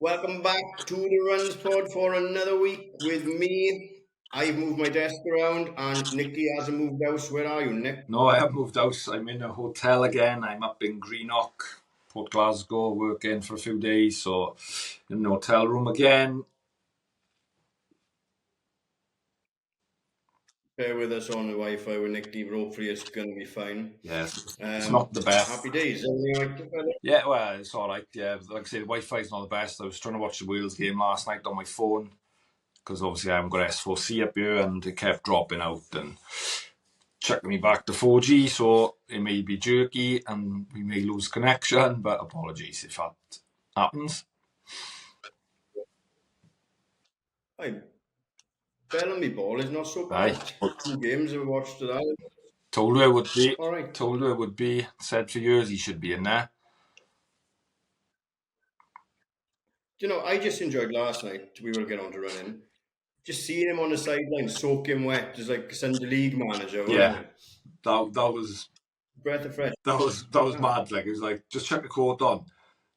Welcome back to the Runs Pod for another week with me. I've moved my desk around and Niki hasn't moved house. Where are you, Nick? No, I have moved house. I'm in a hotel again. I'm up in Greenock, Port Glasgow, working for a few days. So in an hotel room again. Bear with us on the Wi-Fi with Niki, but hopefully it's going to be fine. Yes, it's not the best. Happy days. Yeah, well, it's all right. Yeah, like I say, the Wi-Fi is not the best. I was trying to watch the Wales game last night on my phone because obviously I haven't got S4C up here and it kept dropping out and checking me back to 4G, so it may be jerky and we may lose connection, but apologies if that happens. Hi. Bellamy ball is not so bad. Aye. 2 games I've watched today. Told her it would be. All right. Told her it would be. Said for years he should be in there. You know, I just enjoyed last night. We will get on to running. Just seeing him on the sideline, soaking wet, just like Sunday League manager. Yeah, that was breath of fresh. That was mad. Like it was like just chuck a coat on.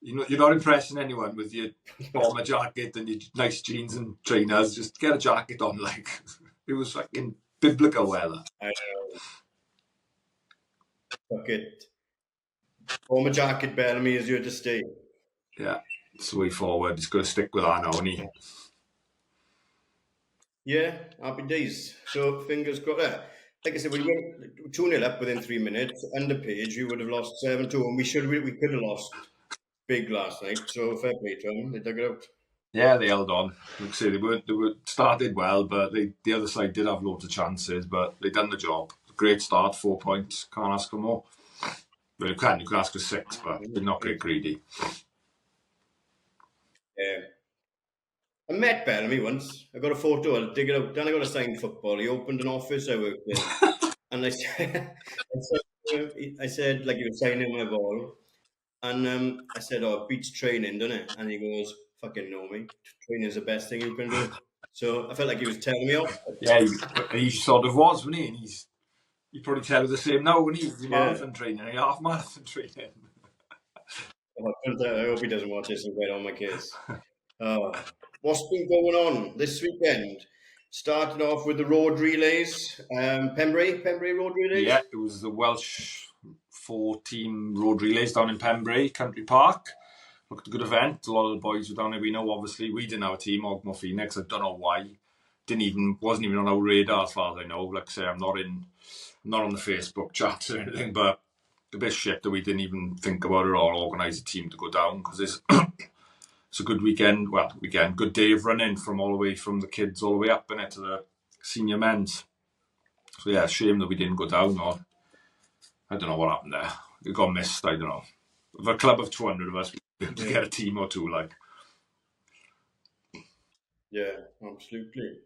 You're not impressing anyone with your bomber jacket and your nice jeans and trainers. Just get a jacket on. Like it was fucking biblical weather. I know. Fuck it. Bomber jacket, Bellamy is here to stay. Yeah, it's the way forward. He's going to stick with that now, isn't he? Yeah, happy days. So fingers crossed. Like I said, we went 2-0 up within 3 minutes. Under Page, we would have lost 7-2, and we could have lost big last night. So fair play to them. They dug it out. Yeah, they held on. Like I say, they were started well, but the other side did have loads of chances, but they done the job. Great start, 4 points. Can't ask for more. Well, you can ask for 6, but they're not very greedy. Yeah. I met Bellamy once. I got a photo. I'll dig it up. Then I got a signed football. He opened an office I worked in, and I said, like, he was signing my ball, and I said, "Oh, it beats training, doesn't it?" And he goes, "Fucking know me. Training is the best thing you can do." So I felt like he was telling me off. Yeah, he sort of was, wasn't he? And you probably tell her the same now when he's marathon training, half marathon training. I hope he doesn't watch this and get on my case. What's been going on this weekend? Started off with the road relays, Pembrey road relays. Yeah, it was the Welsh 4-team road relays down in Pembrey Country Park. Looked a good event. A lot of the boys were down there. We know, obviously, we didn't have a team, Ogmore Phoenix. I don't know why. Wasn't even on our radar as far as I know. Like I say, I'm not on the Facebook chats or anything, but a bit shit that we didn't even think about it or organise a team to go down because it's a good weekend. Well, good day of running from all the way from the kids all the way up in it to the senior men's. So yeah, shame that we didn't go down, or I don't know what happened there. It got missed. I don't know. With a club of 200 of us, we have to get a team or two. Like, yeah, absolutely.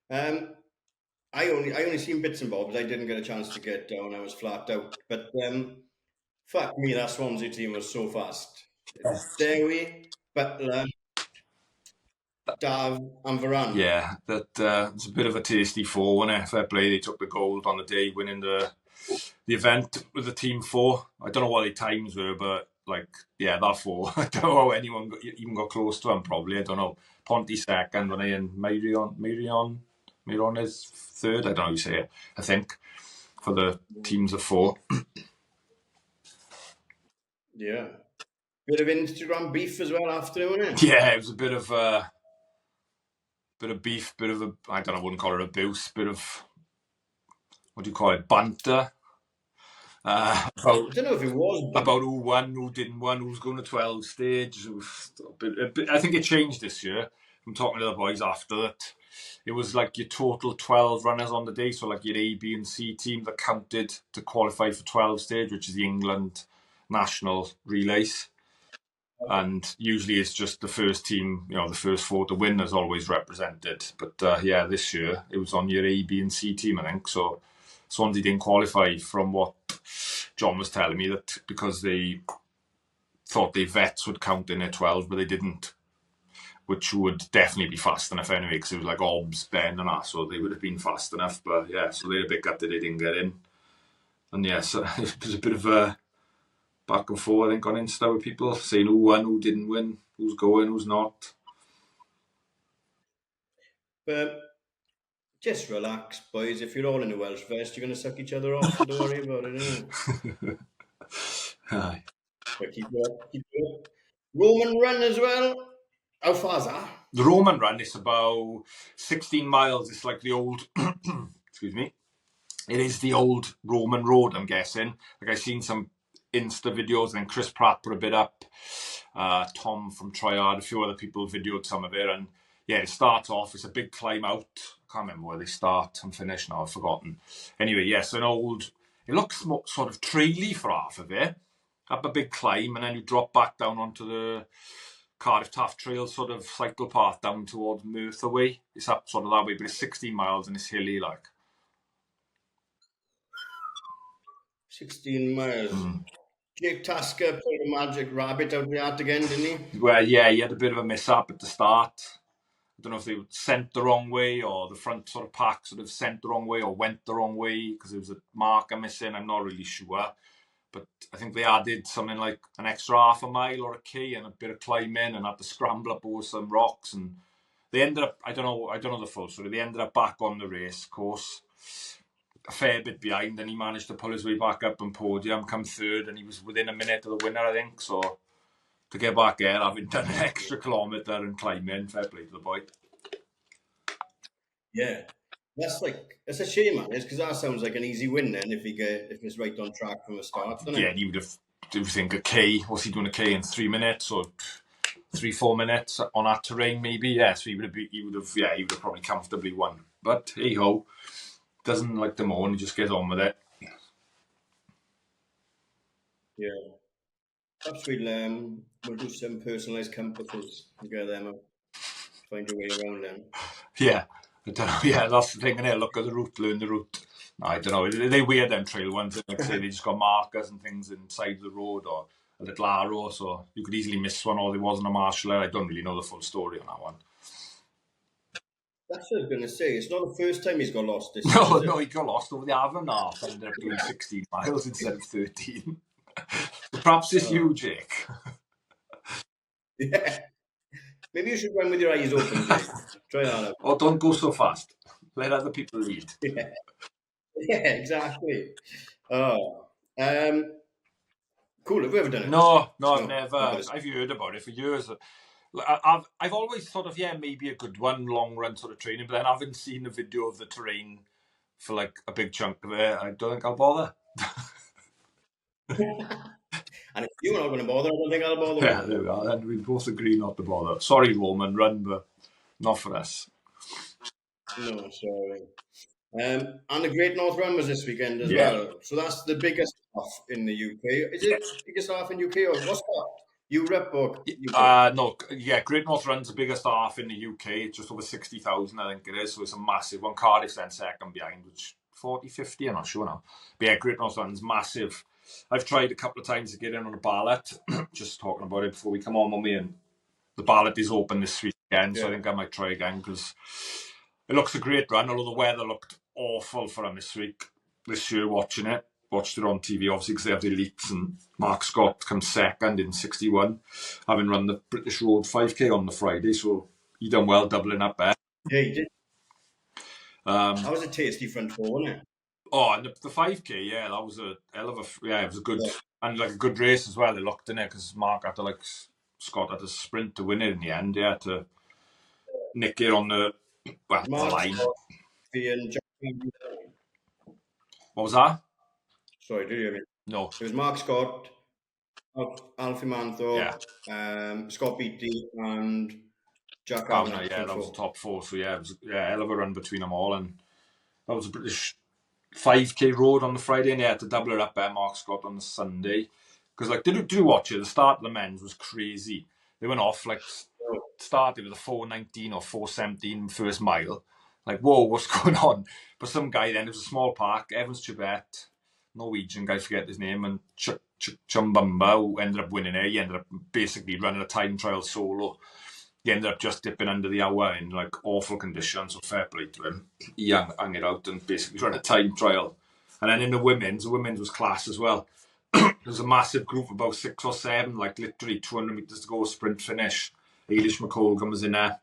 I only seen bits and bobs. I didn't get a chance to get down. I was flat out. But fuck me, that Swansea team was so fast. Dewi, Butler, Dav, and Varane. Yeah, that it's a bit of a tasty four, wasn't it? Fair play. They took the gold on the day, winning the event with the team 4. I don't know what the times were, but that 4. I don't know how anyone even got close to them. Probably, I don't know. Ponty second, and Myron is third. I don't know how you say it. I think for the teams of 4. Yeah, bit of Instagram beef as well after, wasn't it? Yeah, it was a bit of beef, I don't know, I wouldn't call it abuse, bit of, what do you call it, banter. I don't know if it was about who won, who didn't win, who's going to 12 stage. I think it changed this year. I'm talking to the boys after that. It was like your total 12 runners on the day, so like your A, B, and C team that counted to qualify for 12 stage, which is the England national relays. And usually it's just the first team, the first 4 to win is always represented. But this year it was on your A, B, and C team, I think. So Swansea didn't qualify from what John was telling me, that because they thought the vets would count in their 12, but they didn't, which would definitely be fast enough anyway, because it was like Obbs, Ben and that, so they would have been fast enough. But yeah, so they're a bit gutted they didn't get in. And yeah, so it was a bit of a back and forth, I think, on Insta with people saying who won, who didn't win, who's going, who's not. But just relax, boys. If you're all in a Welsh vest, you're going to suck each other off, so don't worry about it, innit? Aye. But keep it up, keep it up. Roman run as well. How far's that? The Roman run is about 16 miles. It's like the old, excuse me, it is the old Roman road, I'm guessing. Like I've seen some Insta videos, and then Chris Pratt put a bit up. Tom from Triathlete, a few other people videoed some of it, and yeah, it starts off. It's a big climb out. I can't remember where they start and finish now. I've forgotten. Anyway, yes, an old. It looks sort of traily for half of it. Up a big climb, and then you drop back down onto the Cardiff Taff Trail sort of cycle path down towards Merthyr way. It's up sort of that way, but it's 16 miles and it's hilly like. 16 miles. Jake Tasker pulled a magic rabbit out of the hat again, didn't he? Well, yeah, he had a bit of a mishap at the start. I don't know if they were sent the wrong way or the front sort of pack sort of sent the wrong way or went the wrong way because there was a marker missing. I'm not really sure. But I think they added something like an extra half a mile or a K and a bit of climbing and had to scramble up over some rocks. And they ended up, I don't know the full story. They ended up back on the race course, a fair bit behind, and he managed to pull his way back up and podium, come third, and he was within a minute of the winner, I think. So to get back there, having done an extra kilometre and climbing, fair play to the boy. Yeah. It's a shame, man. It's because that sounds like an easy win then if it's right on track from the start, doesn't it? Yeah, you would think a K. What's he doing a K in 3 minutes or 3-4 minutes on that terrain? Maybe yes. He would have probably comfortably won. But hey ho, doesn't like the moan. He just gets on with it. Yeah. Perhaps we'll do some personalised compasses and get them out. Find your way around them. Yeah. I don't know. Yeah, that's the thing. And look at the route, learn the route. I don't know. They weird them trail ones. Like say they just got markers and things inside the road or a little arrow, so you could easily miss one. Or there wasn't a marshal. I don't really know the full story on that one. That's what I was going to say. It's not the first time he's got lost this No, year, no, he got lost over the Avon half. Ended up doing 16 miles instead of 13. Perhaps it's you, Jake. Yeah. Maybe you should run with your eyes open, Jake. Try that out. Or don't go so fast. Let other people lead. Yeah, exactly. Oh. Cool. Have you ever done it? No, I've never. I've heard about it for years. I've always thought of, maybe a good one, long run sort of training, but then I haven't seen a video of the terrain for like a big chunk of it. I don't think I'll bother. And if you're not going to bother, I don't think I'll bother. Yeah, there we are. And we both agree not to bother. Sorry, Roman, run, but not for us. No, sorry. And the Great North Run was this weekend as well. So that's the biggest half in the UK. Is it biggest half in UK or what's that? Europe or UK? No, Great North Run's the biggest half in the UK. It's just over 60,000, I think it is. So it's a massive one. Cardiff's then second behind, which 40, 50, I'm not sure now. But yeah, Great North Run's massive. I've tried a couple of times to get in on a ballot. Just talking about it before we come on, Mummy, and the ballot is open this weekend, so I think I might try again because it looks a great run, although the weather looked awful for him this year, watching it. Watched it on TV, obviously, because they have the elites, and Mark Scott comes second in 61, having run the British Road 5K on the Friday, so he done well doubling up there. Yeah, he did. That was a tasty front four, wasn't it? Oh, and the 5K, yeah, that was a hell of a, it was a good, and like a good race as well, it looked in it, because Mark had to, Scott had to sprint to win it in the end, to nick it on the line. What was that? Sorry, do you hear me? No. It was Mark Scott, Alfie Manthorpe, Scott Beatty, and Jack Kavanagh. Yeah, that was the top four. So it was a hell of a run between them all, and that was a British 5K road on the Friday, and they had to double it up by Mark Scott on the Sunday. Because did you watch it? The start of the men's was crazy. They went off started with a 4:19 or 4:17 first mile. Whoa, what's going on? But some guy then, it was a small park, Evans Chibet, Norwegian guy, forget his name, and Chumbamba, who ended up winning it. He ended up basically running a time trial solo. He ended up just dipping under the hour in awful conditions, so fair play to him. He hung it out and basically ran a time trial. And then in the women's was class as well. There's a massive group, about 6 or 7, like literally 200 metres to go, sprint finish. Eilish McColgan was in there,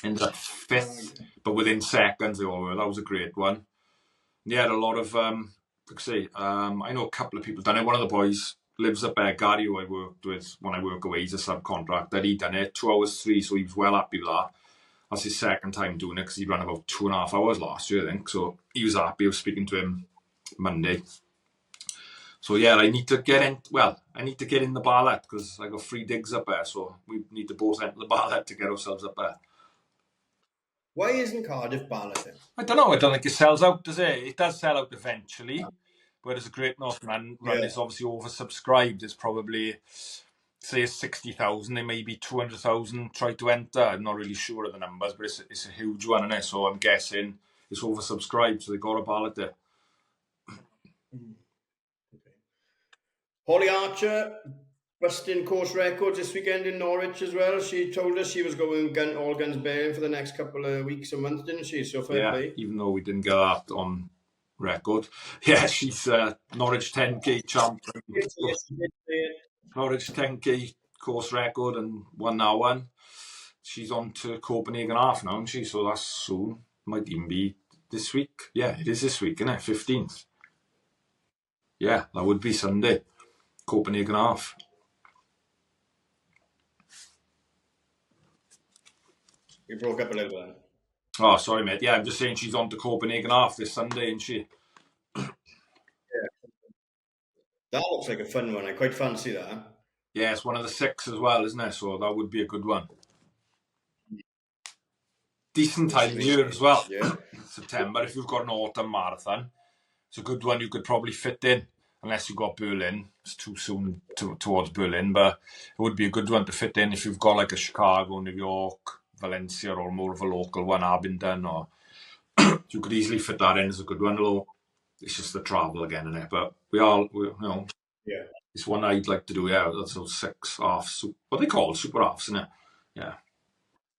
ended up 5th, but within seconds they all were. That was a great one. Yeah, a lot of, I know a couple of people done it. One of the boys lives up there, Gary, who I worked with when I work away, he's a subcontractor. He done it 2 hours 3, so he was well happy with that. That's his second time doing it because he ran about 2.5 hours last year, I think. So he was happy. I was speaking to him Monday. So yeah, I need to get in the Barlet because I got 3 digs up there. So we need to both enter the Barlet to get ourselves up there. Why isn't Cardiff balloting? I don't know. I don't think it sells out, does it? It does sell out eventually. Whereas a Great North Run is obviously oversubscribed. It's probably, say, 60,000. There may be 200,000 try to enter. I'm not really sure of the numbers, but it's a huge one, isn't it? So I'm guessing it's oversubscribed, so they got a ballot there. Okay. Holly Archer busting course records this weekend in Norwich as well. She told us she was going all guns blazing for the next couple of weeks or months, didn't she? So fair play. Even though we didn't get that on record. Yeah, she's Norwich 10k champ. Norwich 10k course record and won that one. She's on to Copenhagen half now, isn't she? So that's soon. Might even be this week. Yeah, it is this week, isn't it? 15th. Yeah, that would be Sunday. Copenhagen half. You broke up a little bit. Oh, sorry, mate. Yeah, I'm just saying she's on to Copenhagen half this Sunday, isn't she? Yeah. That looks like a fun one. I quite fancy that. Yeah, it's one of the 6 as well, isn't it? So that would be a good one. Decent time of year as well. Yeah. September, if you've got an autumn marathon, it's a good one you could probably fit in, unless you've got Berlin. It's too soon towards Berlin, but it would be a good one to fit in if you've got like a Chicago, New York, Valencia, or more of a local one, Abingdon, or you could easily fit that in as a good one. Although it's just the travel again, isn't it? But yeah, it's one I'd like to do. Yeah, that's those 6 halves. What they call super halves, isn't it? Yeah.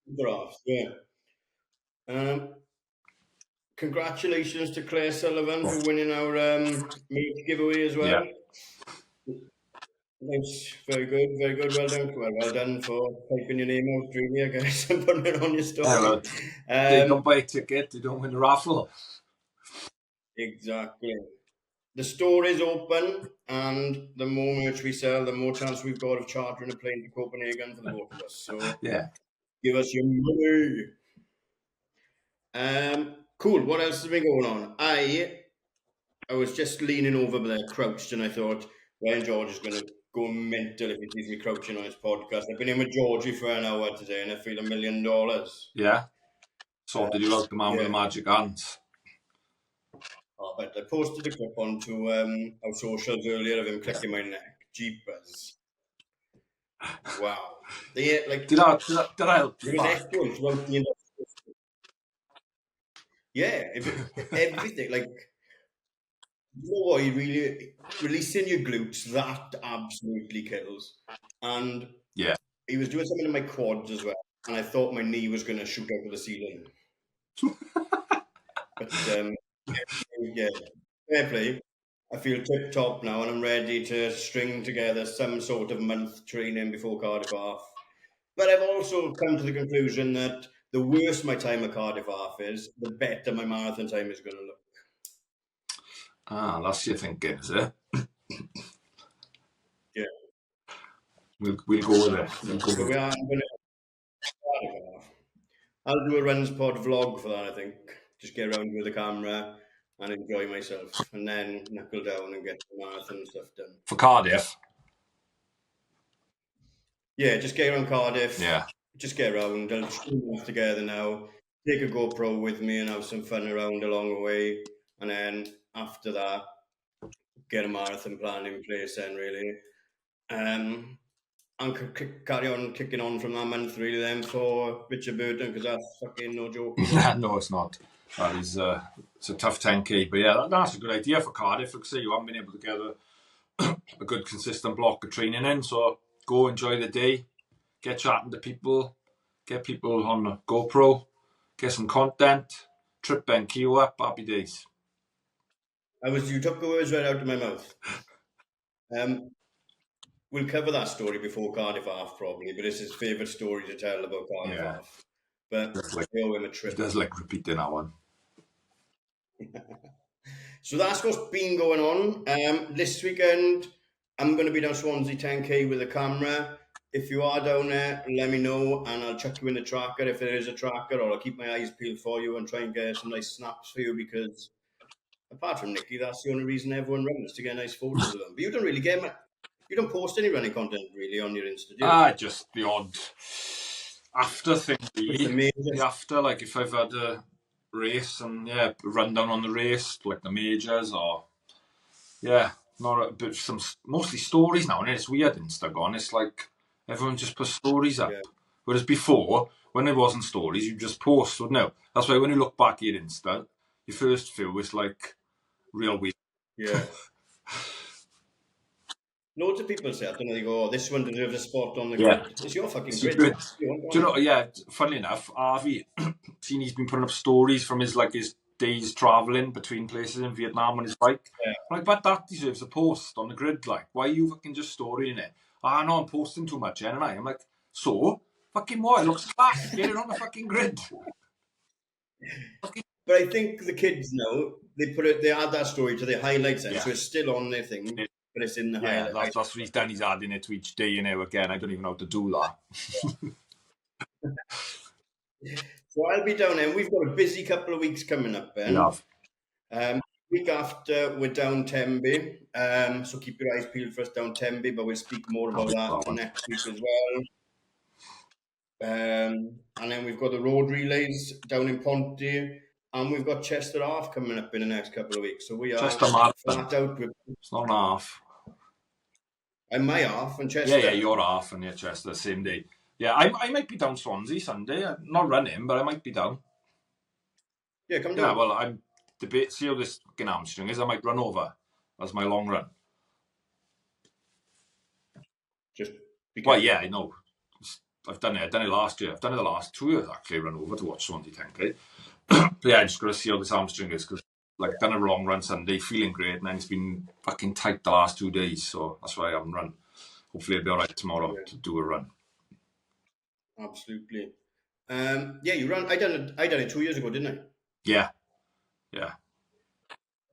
Super halves. Yeah. Congratulations to Claire Sullivan for winning our meat giveaway as well. Yeah. Nice, very good, very good. Well done, well done for typing your name out, really, I guess, and putting it on your story. They don't buy a ticket, they don't win a raffle. Exactly. The store is open, and the more merch we sell, the more chance we've got of chartering a plane to Copenhagen for the both of us. So yeah, give us your money. Cool. What else has been going on? I was just leaning over there, crouched, and I thought, Ryan George is going to go mental if he sees me crouching on his podcast. I've been in with Georgie for an hour today, and I feel $1 million. Yeah. Sorted you out, the man with the magic hands. Oh, but I posted a clip onto our socials earlier of him clicking my neck. Jeepers. Wow. Did I help you? It was excellent throughout the industry. Yeah, everything. Like, you know what? You really releasing your glutes, that absolutely kills. And yeah, he was doing something in my quads as well, and I thought my knee was going to shoot out of the ceiling. But yeah, fair play. I feel tip top now, and I'm ready to string together some sort of month training before Cardiff half. But I've also come to the conclusion that the worse my time at Cardiff half is, the better my marathon time is going to look. That's your thinking, is it? Yeah. We'll go with it. So we are going to Cardiff half. I'll do a runs pod vlog for that, I think. Just get around with the camera and enjoy myself, and then knuckle down and get the marathon stuff done. For Cardiff? Yeah, just get around Cardiff. Yeah. Just get around. I'll string us together now. Take a GoPro with me and have some fun around along the way. And then after that, get a marathon plan in place then, really. And carry on kicking on from that month, really, then, for Richard Burton, because that's fucking no joke. No, it's not. That is it's a tough 10k, but yeah, that's a good idea for Cardiff. Like I say, you haven't been able to get a good consistent block of training in, so go enjoy the day, get chatting to people, get people on the GoPro, get some content, trip Ben Keo up, happy days. You took the words right out of my mouth. We'll cover that story before Cardiff half probably, but it's his favourite story to tell about Cardiff half. But we owe him a trip. He does like repeating that one. So that's what's been going on. This weekend, I'm going to be down Swansea 10K with a camera. If you are down there, let me know and I'll chuck you in the tracker if there is a tracker, or I'll keep my eyes peeled for you and try and get some nice snaps for you, because apart from Niki, that's the only reason everyone runs, to get nice photos of them. But you don't really you don't post any running content really on your Insta, do you? Just the odd after thing, really. The after, like if I've had a race and run down on the race, like the majors, or not a bit, some mostly stories now, and it's weird Instagram. It's like everyone just puts stories up, whereas before, when there wasn't stories, you just post. So no, that's why when you look back at your Insta, your first few is like real weird. Yeah. Loads of people say, I don't know, they go, oh, this one deserves a spot on the grid. It's your fucking grid. Do you know, funnily enough, Harvey, seen he's been putting up stories from his days travelling between places in Vietnam on his bike. Yeah. Like, but that deserves a post on the grid. Like, why are you fucking just storying it? No, I'm posting too much, ain't I? I'm like, so? Fucking what? It looks class. Get it on the fucking grid. But I think the kids now, they add that story to the highlights end, so it's still on their thing, but it's in the highlights. That's what he's done. He's adding it to each day, you know, again. I don't even know how to do that. So I'll be down there. We've got a busy couple of weeks coming up, Ben. Week after, we're down Tembe. So keep your eyes peeled for us down Tembe, but we'll speak more about that next week as well. And then we've got the road relays down in Ponty, and we've got Chester Half coming up in the next couple of weeks. So we are flat out with. It's not an half. I'm my half and Chester. Yeah, you're half and Chester, same day. Yeah, I might be down Swansea Sunday. I'm not running, but I might be down. Yeah, come down. Yeah, well, I'm debate. See how this fucking hamstring is. I might run over. That's my long run. Just I know. I've done it. I've done it last year. I've done it the last 2 years actually. Run over to watch Swansea 10K. But I just got to see how this hamstring is, because done a long run Sunday, feeling great, and then it's been fucking tight the last 2 days. So that's why I haven't run. Hopefully I'll be all right tomorrow to do a run. Absolutely. You ran. I done it 2 years ago, didn't I? Yeah. It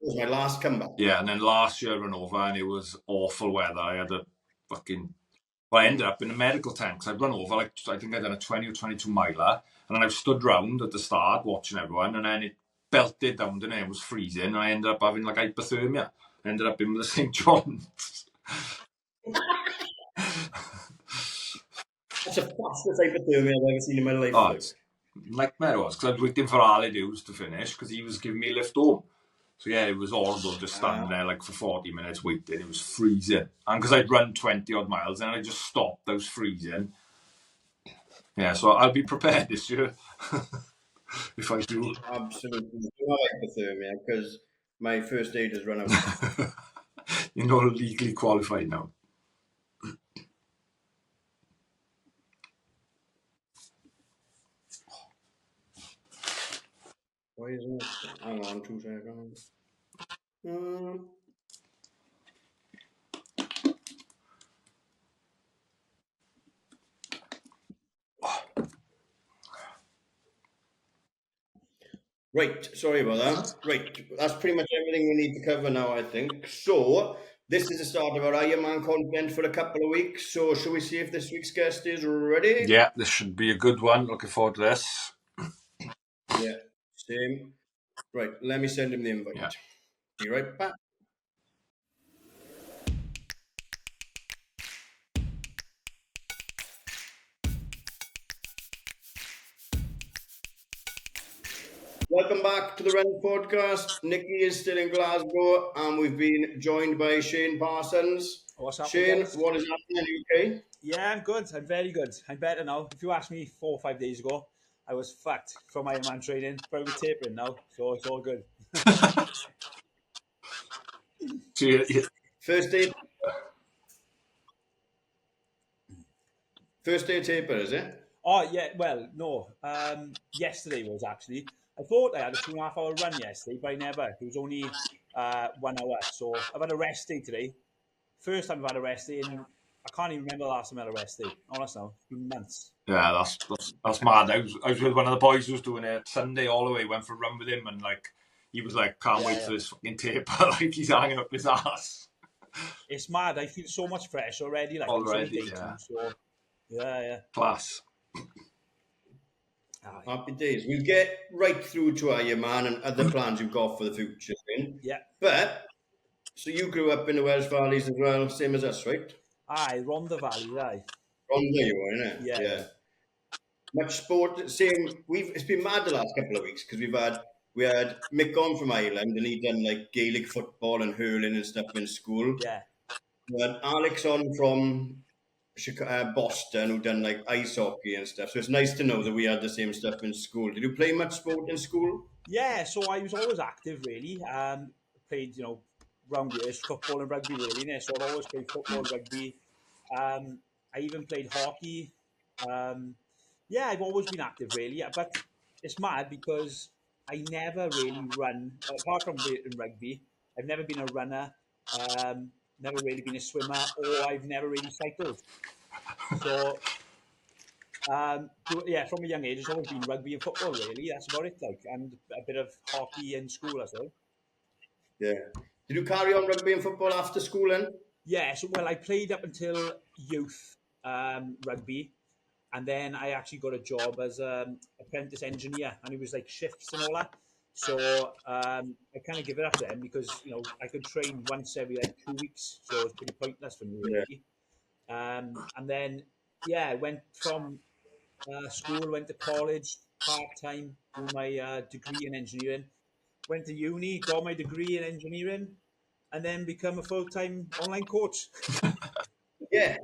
was my last comeback. Yeah, and then last year I ran over and it was awful weather. I had a fucking. Well, I ended up in a medical tent because I'd run over, I think I'd done a 20 or 22 miler, and then I stood round at the start watching everyone, and then it belted down, and it was freezing, and I ended up having hypothermia. I ended up in the St. John's. That's the fastest hypothermia I've ever seen in my life. Oh, it's nightmare it was, because I'd waiting for Ali Dews to finish, because he was giving me a lift home. So yeah, it was horrible just standing there for 40 minutes waiting. It was freezing. And because I'd run 20 odd miles and I just stopped, I was freezing. Yeah, so I'll be prepared this year. If I do. Absolutely. I like hypothermia because my first aid has run out. You're not legally qualified now. Why isn't it? Hang on 2 seconds. Right, sorry about that. Right, that's pretty much everything we need to cover now, I think. So, this is the start of our Ironman content for a couple of weeks. So, shall we see if this week's guest is ready? Yeah, this should be a good one. Looking forward to this. Yeah, same. Right, let me send him the invite. Yeah. Be right back. Welcome back to the Run Podcast. Niki is still in Glasgow, and we've been joined by Shane Parsons. What's up, Shane, what is happening? Are you okay? Yeah, I'm good. I'm very good. I'm better now. If you asked me 4 or 5 days ago, I was fucked from Ironman training, but we're tapering now, so it's all good. First day taper, is it? Oh, yeah, well, no. Yesterday was actually. I thought I had a 2.5 hour run yesterday, but I never. It was only 1 hour. So I've had a rest day today. first time I've had a rest day, and I can't even remember the last time I had a rest day. Honest now, it's been months. Yeah, that's mad. I was with one of the boys who was doing it Sunday all the way. Went for a run with him, and like he was like, can't wait for this fucking taper. Like he's hanging up his ass. It's mad. I feel so much fresh already. Like Already, it's only day 2, so yeah. Class. Happy days. We'll get right through to Ironman and other plans you've got for the future. Then. Yeah. But so you grew up in the Welsh Valleys as well, same as us, right? Aye, Rhondda Valley, aye. Rhondda you were, innit? Yeah. Much sport. Same. It's been mad the last couple of weeks because we had Mick on from Ireland and he done like Gaelic football and hurling and stuff in school. Yeah. We had Alex on from Boston who done like ice hockey and stuff. So it's nice to know that we had the same stuff in school. Did you play much sport in school? Yeah, so I was always active really. Played, round years, football and rugby really. So I'd always played football, rugby. I even played hockey. Yeah, I've always been active really. But it's mad because I never really run, apart from in rugby, I've never been a runner, never really been a swimmer, or I've never really cycled. So, yeah, from a young age, it's always been rugby and football, really. That's about it, like, and a bit of hockey in school as well. Yeah. Did you carry on rugby and football after school then? Yeah, so, well, I played up until youth rugby, and then I actually got a job as an apprentice engineer, and it was like shifts and all that. So I kind of give it up then because, I could train once every like 2 weeks, so it's pretty pointless for me, really. Yeah. And then, yeah, I went from school, went to college part-time, do my degree in engineering, went to uni, got my degree in engineering, and then become a full-time online coach. Yeah.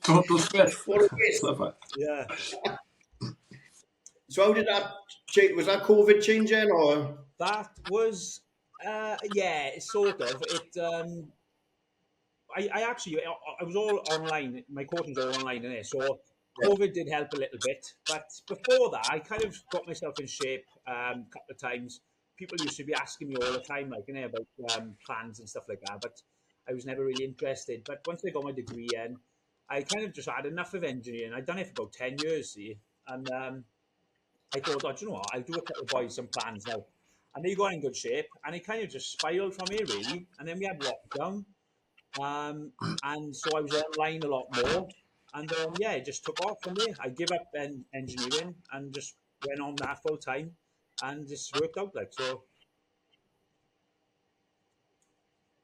Total fit. What a waste. Love it. Yeah. So how did that change? Was that COVID changing or? That was, yeah, sort of. I was all online. My coaching was all online, innit? So COVID did help a little bit. But before that, I kind of got myself in shape a couple of times. People used to be asking me all the time, like, about plans and stuff like that. But I was never really interested. But once I got my degree in, I kind of just had enough of engineering. I'd done it for about 10 years, see. And I thought, do you know what? I'll do a couple of boys some plans now. And they got in good shape. And it kind of just spiraled from here, really. And then we had lockdown. And so I was online a lot more, and yeah, it just took off from there. I gave up engineering and just went on that full time, and just worked out like so.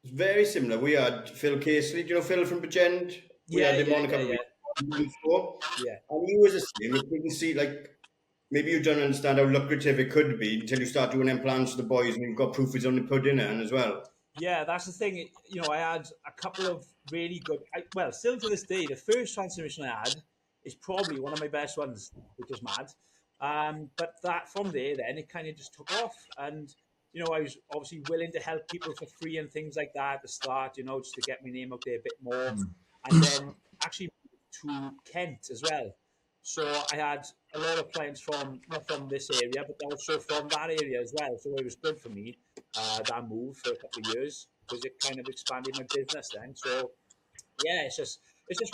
It's very similar. We had Phil Casely. Do you know Phil from Bridgend? We Yeah, had him yeah, on a couple yeah, of weeks before. yeah. And he was the same. You can see, like, maybe you don't understand how lucrative it could be until you start doing them plans for the boys and you've got proof it's only put in it as well. Yeah, that's the thing. I had a couple of really good. Well, still to this day, the first transformation I had is probably one of my best ones, which is mad. But that from there, then it kind of just took off, and I was obviously willing to help people for free and things like that at the start. Just to get my name out there a bit more, and then actually to Kent as well. So I had a lot of clients not from this area, but also from that area as well. So it was good for me, that move for a couple of years, because it kind of expanded my business then. So yeah, it's just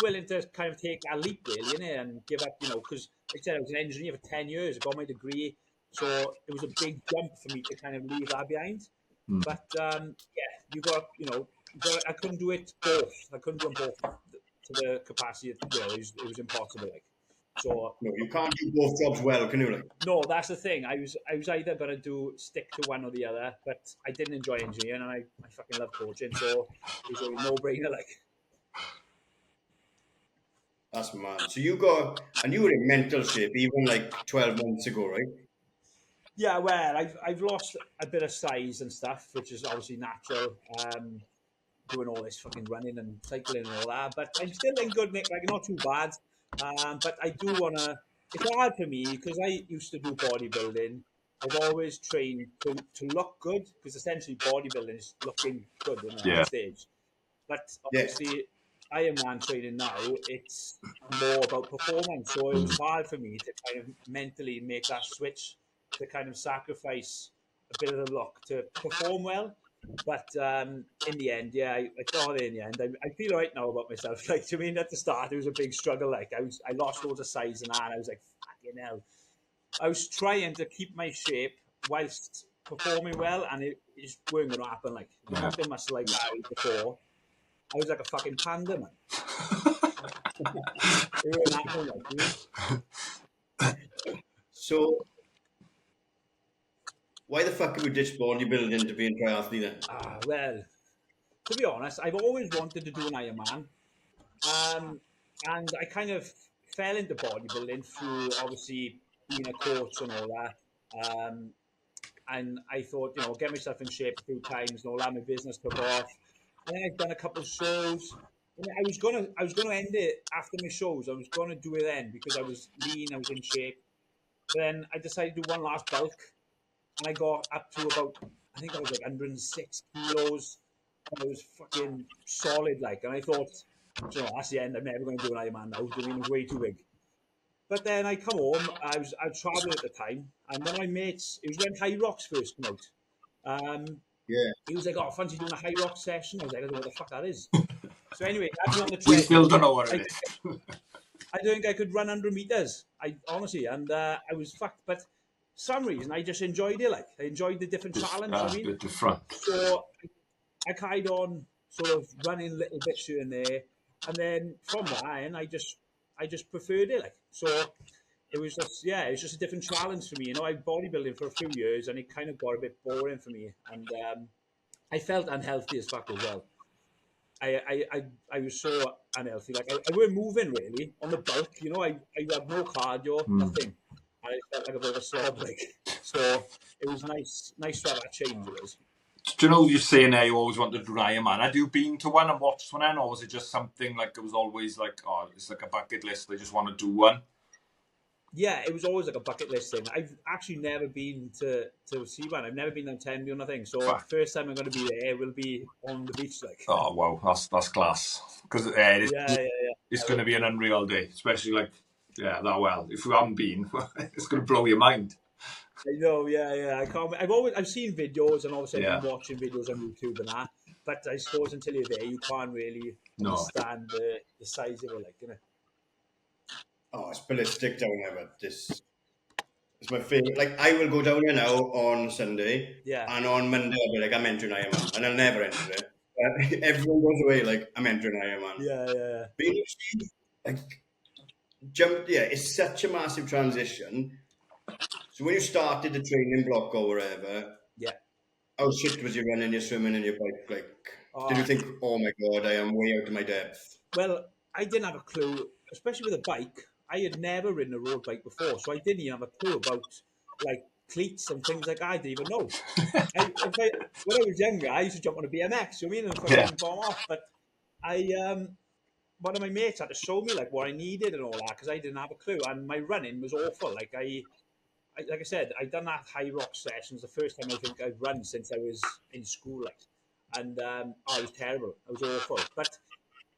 willing to kind of take a leap really, innit? And give up, because like I said, I was an engineer for 10 years, I got my degree. So it was a big jump for me to kind of leave that behind. But yeah, I couldn't do it both. I couldn't do them both to the capacity, it was impossible. Like, so no, you can't do both jobs well, can you? Like, no, that's the thing. I was either gonna stick to one or the other, but I didn't enjoy engineering, and I fucking love coaching, so it was a no-brainer. Like, that's mad. So you were in mental shape even like 12 months ago, right? yeah, well, I've lost a bit of size and stuff, which is obviously natural. Doing all this fucking running and cycling and all that, but I'm still in good nick, like not too bad. But I do wanna. It's hard for me because I used to do bodybuilding. I've always trained to look good, because essentially bodybuilding is looking good on stage. But obviously, Ironman training now, it's more about performance. So it was hard for me to kind of mentally make that switch to kind of sacrifice a bit of the look to perform well. But in the end, yeah, I got it in the end. I feel right now about myself. Like, I mean, at the start, it was a big struggle. Like, I lost loads of size and that. And I was like, fucking hell. I was trying to keep my shape whilst performing well, and it just weren't going to happen. Like, the mountain muscle like that before, I was like a fucking panda, man. It weren't happening, like, you know? So, why the fuck have we ditched bodybuilding to be a triathlete then? Well, to be honest, I've always wanted to do an Ironman. And I kind of fell into bodybuilding through obviously being a coach and all that. And I thought, get myself in shape a few times and all that. My business took off. And then I've done a couple of shows. And I was gonna end it after my shows. I was gonna do it then because I was lean, I was in shape. But then I decided to do one last bulk, and I got up to about, I think I was like 106 kilos. I was fucking solid, like, and I thought, that's the end. I'm never going to do an Ironman now. I mean, it was way too big. But then I come home. I was traveling at the time, and one of my mates, it was when High Rocks first came out. Yeah. He was like, "Oh, fancy doing a High Rocks session?" I was like, "I don't know what the fuck that is." So anyway, he had me on the We treadmill. still don't know what it is. I don't think I could run 100 meters. I honestly, and I was fucked. But for some reason, I just enjoyed it. Like, I enjoyed the different challenge. I mean, bit different. so I carried on sort of running little bits here and there, and then from that, and I just preferred it. Like, so it was just a different challenge for me. I bodybuilding for a few years, and it kind of got a bit boring for me, and I felt unhealthy as fuck as well. I was so unhealthy. Like, I weren't moving really on the bulk. I had no cardio, nothing. I felt like a bit of a slob. Like, so it was nice to have that change. It was. Do you know you're saying there you always wanted to do an Ironman? Had you been to one and watched one then, or was it just something like it was always like, oh, it's like a bucket list, I just want to do one? Yeah, it was always like a bucket list thing. I've actually never been to see one. I've never been on Tenby or nothing. So the first time I'm going to be there will be on the beach. Like, oh wow, that's class. Because it's going to be an unreal day, especially like that well. If you haven't been, it's going to blow your mind. I know, yeah. I can't. I've seen videos, and obviously I've been watching videos on YouTube and that. But I suppose until you're there, you can't really understand the size of it, like, Oh, it's ballistic down there, but this is my favourite. Like, I will go down there now on Sunday, and on Monday I'll be like, I'm entering Ironman, and I'll never enter it. Everyone goes away like, I'm entering Ironman. Yeah. But it's such a massive transition. So when you started the training block or whatever, how shit was you running, your swimming, and your bike? Like, did you think, oh my god, I am way out of my depth? Well, I didn't have a clue, especially with a bike. I had never ridden a road bike before, so I didn't even have a clue about like cleats and things like that. I didn't even know. When I was younger, I used to jump on a BMX. You know what I mean, and fucking bomb off. But one of my mates had to show me like what I needed and all that because I didn't have a clue, and my running was awful. Like like I said, I'd done that High Rock sessions the first time I think I'd run since I was in school, like, and it was terrible. It was awful. But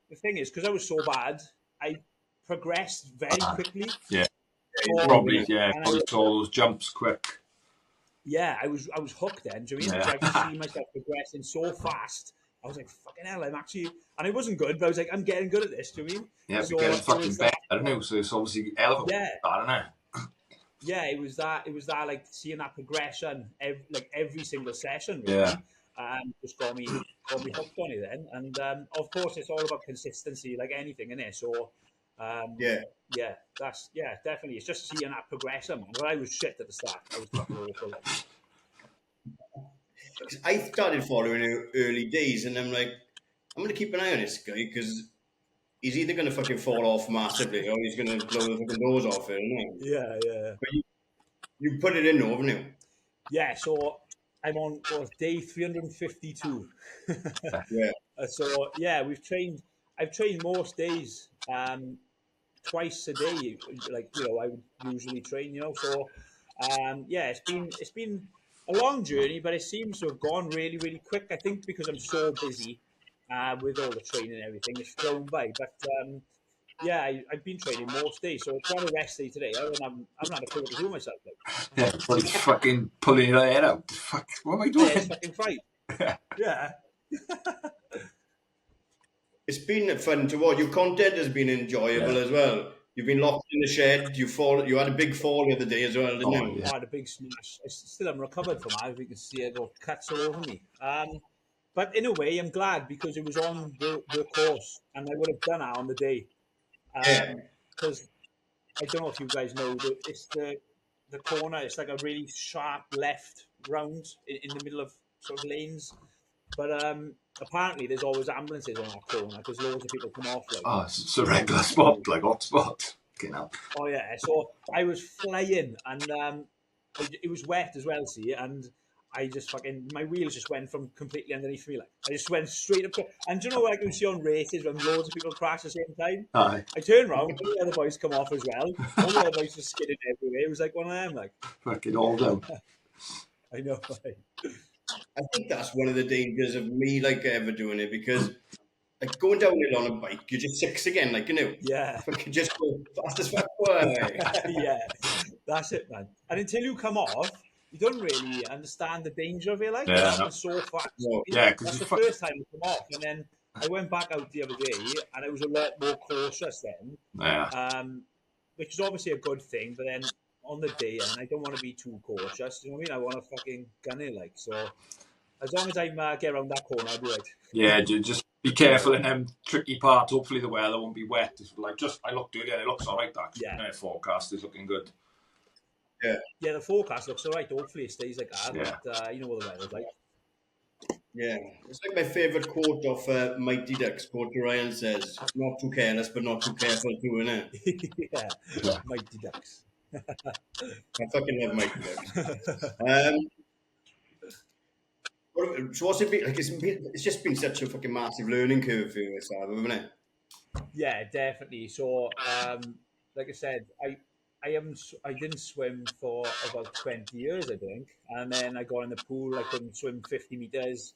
the thing is, because I was so bad, I progressed very quickly. Probably saw those jumps quick. Yeah, I was hooked then. Do you know what I mean? I could see myself progressing so fast. I was like, fucking hell, I'm actually, and it wasn't good, but I was like, I'm getting good at this. Do you know what I mean? Yeah, so getting fucking better. I don't know. So it's obviously elephant. Yeah. I don't know. Yeah, it was that like seeing that progression every single session. Really. Yeah. Just got me hooked on it then, and of course it's all about consistency, like anything in it. So, that's definitely. It's just seeing that progression, man. But I was shit at the start. I was fucking awful. I started following him early days, and I'm like, I'm going to keep an eye on this guy because he's either going to fucking fall off massively or he's going to blow the fucking doors off it. Yeah. But you put it in, haven't you? Yeah, so I'm on day 352. So I've trained most days, twice a day. Like, I would usually train. So it's been a long journey, but it seems to have gone really, really quick. I think because I'm so busy with all the training and everything, it's flown by. But I've been training most days, so it's one a rest day today. I haven't had a clue what to do myself. Like. Yeah, but it's fucking pulling your head out. Fuck, what am I doing? Yeah, it's fucking fight. Yeah. It's been fun to watch. Your content has been enjoyable as well. You've been locked in the shed. You had a big fall the other day as well, didn't Oh, you? yeah. I had a big smash. I still haven't recovered from that. If you can see it, got cuts all over me. But in a way, I'm glad because it was on the course, and I would have done that on the day. Yeah. Because I don't know if you guys know, it's the corner. It's like a really sharp left round in the middle of sort of lanes. But apparently, there's always ambulances on that corner because loads of people come off. Like, Oh, it's a regular spot, like hot spot. Okay, now. oh yeah, so I was flying, and it was wet as well. See, and I just fucking my wheels just went from completely underneath me. Like I just went straight up. And do you know what I can see on races when loads of people crash at the same time? Aye. I turned around, all the other boys come off as well. All the other boys just skidding everywhere. It was like one of them. Like Fucking all down. I know. Like, I think that's one of the dangers of me ever doing it because like going downhill on a bike, you're just six again, yeah. fucking just go fast as fuck. Boy. Yeah, that's it, man. And until you come off, you don't really understand the danger of it. Like it Yeah, no. happens so fast. No. Yeah, because That's the first time I come off, and then I went back out the other day, and I was a lot more cautious then, yeah. which is obviously a good thing. But then on the day, and I don't want to be too cautious. You know what I mean? I want to fucking gun it, like so. As long as I get around that corner, I'll be right. Yeah, just be careful in them tricky parts. Hopefully the weather won't be wet. It's like I looked earlier, it looks all right. That forecast is looking good. Yeah. The forecast looks all right. Hopefully it stays like that. Yeah. But you know what the weather's like. Yeah. It's like my favourite quote of Mighty Ducks. Quote Ryan says, "Not too careless, but not too careful too," innit? Yeah, Mighty Ducks. I fucking love Mighty Ducks. So what's it been like? It's just been such a fucking massive learning curve for you, hasn't it? Yeah, definitely. So, like I said, I didn't swim for about 20 years, I think, and then I got in the pool. I couldn't swim 50 meters.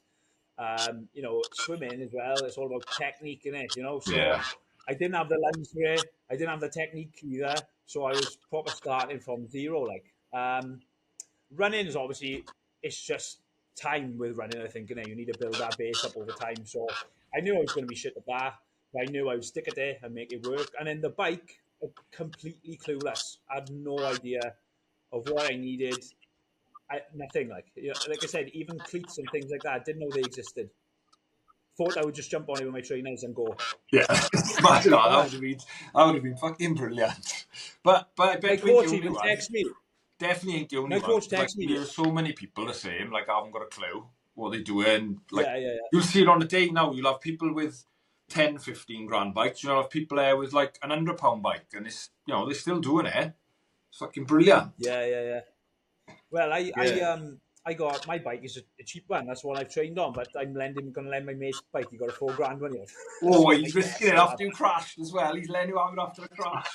Swimming as well. It's all about technique in it, So Yeah. I didn't have the lungs for it. I didn't have the technique either. So I was proper starting from zero. Running is obviously it's just time with running. I think you need to build that base up over time. So I knew I was going to be shit at that. But I knew I would stick it there and make it work. And then the bike, completely clueless. I had no idea of what I needed. Nothing like I said, even cleats and things like that. I didn't know they existed. Thought I would just jump on it with my trainers and go. Yeah, imagine that would have been fucking brilliant. But I My bet coach even texted me. Definitely ain't the only My one. coach texted me. There's so many people the same. Like I haven't got a clue what they're doing. Like Yeah. you'll see it on the day now. You'll have people with 10, 15 grand bikes. You'll have people there with like an £100 bike, and it's they're still doing it. It's fucking brilliant. Yeah. Well, I got my bike is a cheap one. That's what I've trained on. But I'm going to lend my mate's bike. He got a $4,000 one here. Oh, he's risking it after you crashed as well. He's letting you have it after the crash.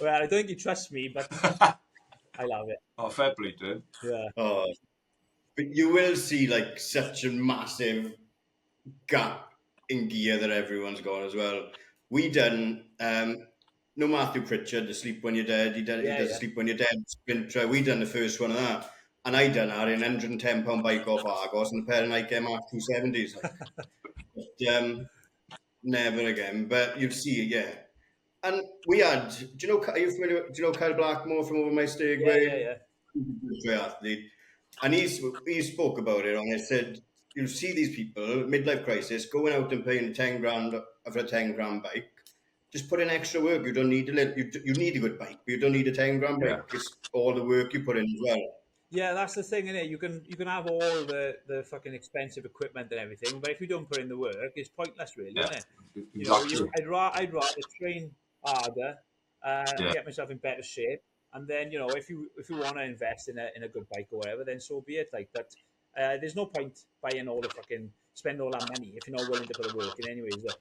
Well, I don't think he trusts me, but I love it. Oh, fair play to him. Yeah. Oh, but you will see such a massive gap in gear that everyone's got as well. We done no Matthew Pritchard, the Sleep When You're Dead. He does Sleep When You're Dead sprint. We done the first one of that, and I done that in £110 bike off Argos and a pair of Nike MR 270s. But never again. But you'll see, yeah. And we had. Do you know? Are you familiar? Do you know Kyle Blackmore from over my Stegway? Yeah. He's a triathlete, and he spoke about it. And he said, "You see these people midlife crisis going out and paying £10,000 for a £10,000 bike. Just put in extra work. You don't need you need a good bike, but you don't need a £10,000 bike. It's all the work you put in as well." Yeah, that's the thing, innit? You can have all the fucking expensive equipment and everything, but if you don't put in the work, it's pointless, really, isn't it? Exactly. I'd rather train harder, get myself in better shape, and then if you want to invest in a good bike or whatever, then so be it. But there's no point buying spend all that money if you're not willing to put the work in, anyway, is there?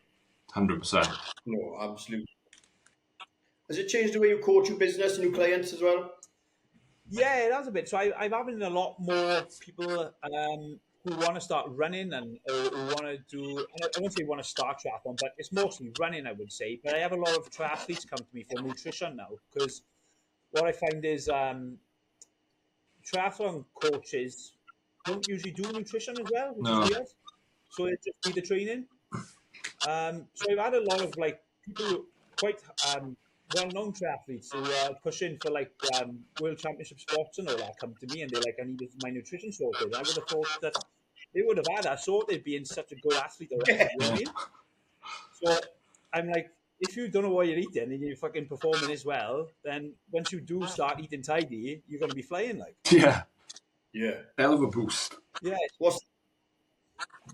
100%. No, absolutely. Has it changed the way you coach your business and your clients as well? Yeah, it has a bit. So I'm having a lot more people who want to start running and who want to do. I won't say want to start triathlon, but it's mostly running, I would say. But I have a lot of triathletes come to me for nutrition now because what I find is triathlon coaches don't usually do nutrition as well, which No. is weird. So it just be the training. So I've had a lot of like people quite well-known triathletes who are pushing for like world championship spots and all that come to me and they're like, I need my nutrition sorted. I would have thought that they would have had that sorted being such a good athlete already. You know what I mean? So I'm like, if you don't know what you're eating and you're fucking performing as well, then once you do start eating tidy, you're going to be flying like. Yeah. Yeah. Hell of a boost. Yeah.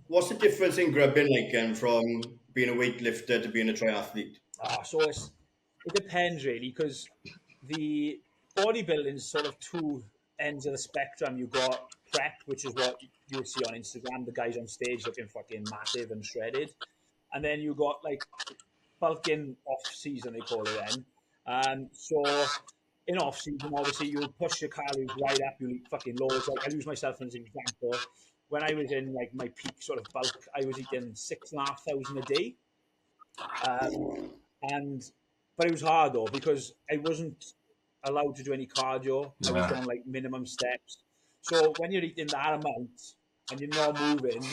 What's the difference in grubbing like from being a weightlifter to being a triathlete? So it depends really, because the bodybuilding is sort of two ends of the spectrum. You got prep, which is what you would see on Instagram, the guys on stage looking fucking massive and shredded, and then you got like bulking off season, they call it then. So in off season, obviously you push your calories right up, you eat fucking loads. Like I use myself as an example. When I was in like my peak sort of bulk, I was eating 6,500 a day. But it was hard though, because I wasn't allowed to do any cardio. I was doing like minimum steps. So when you're eating that amount and you're not moving,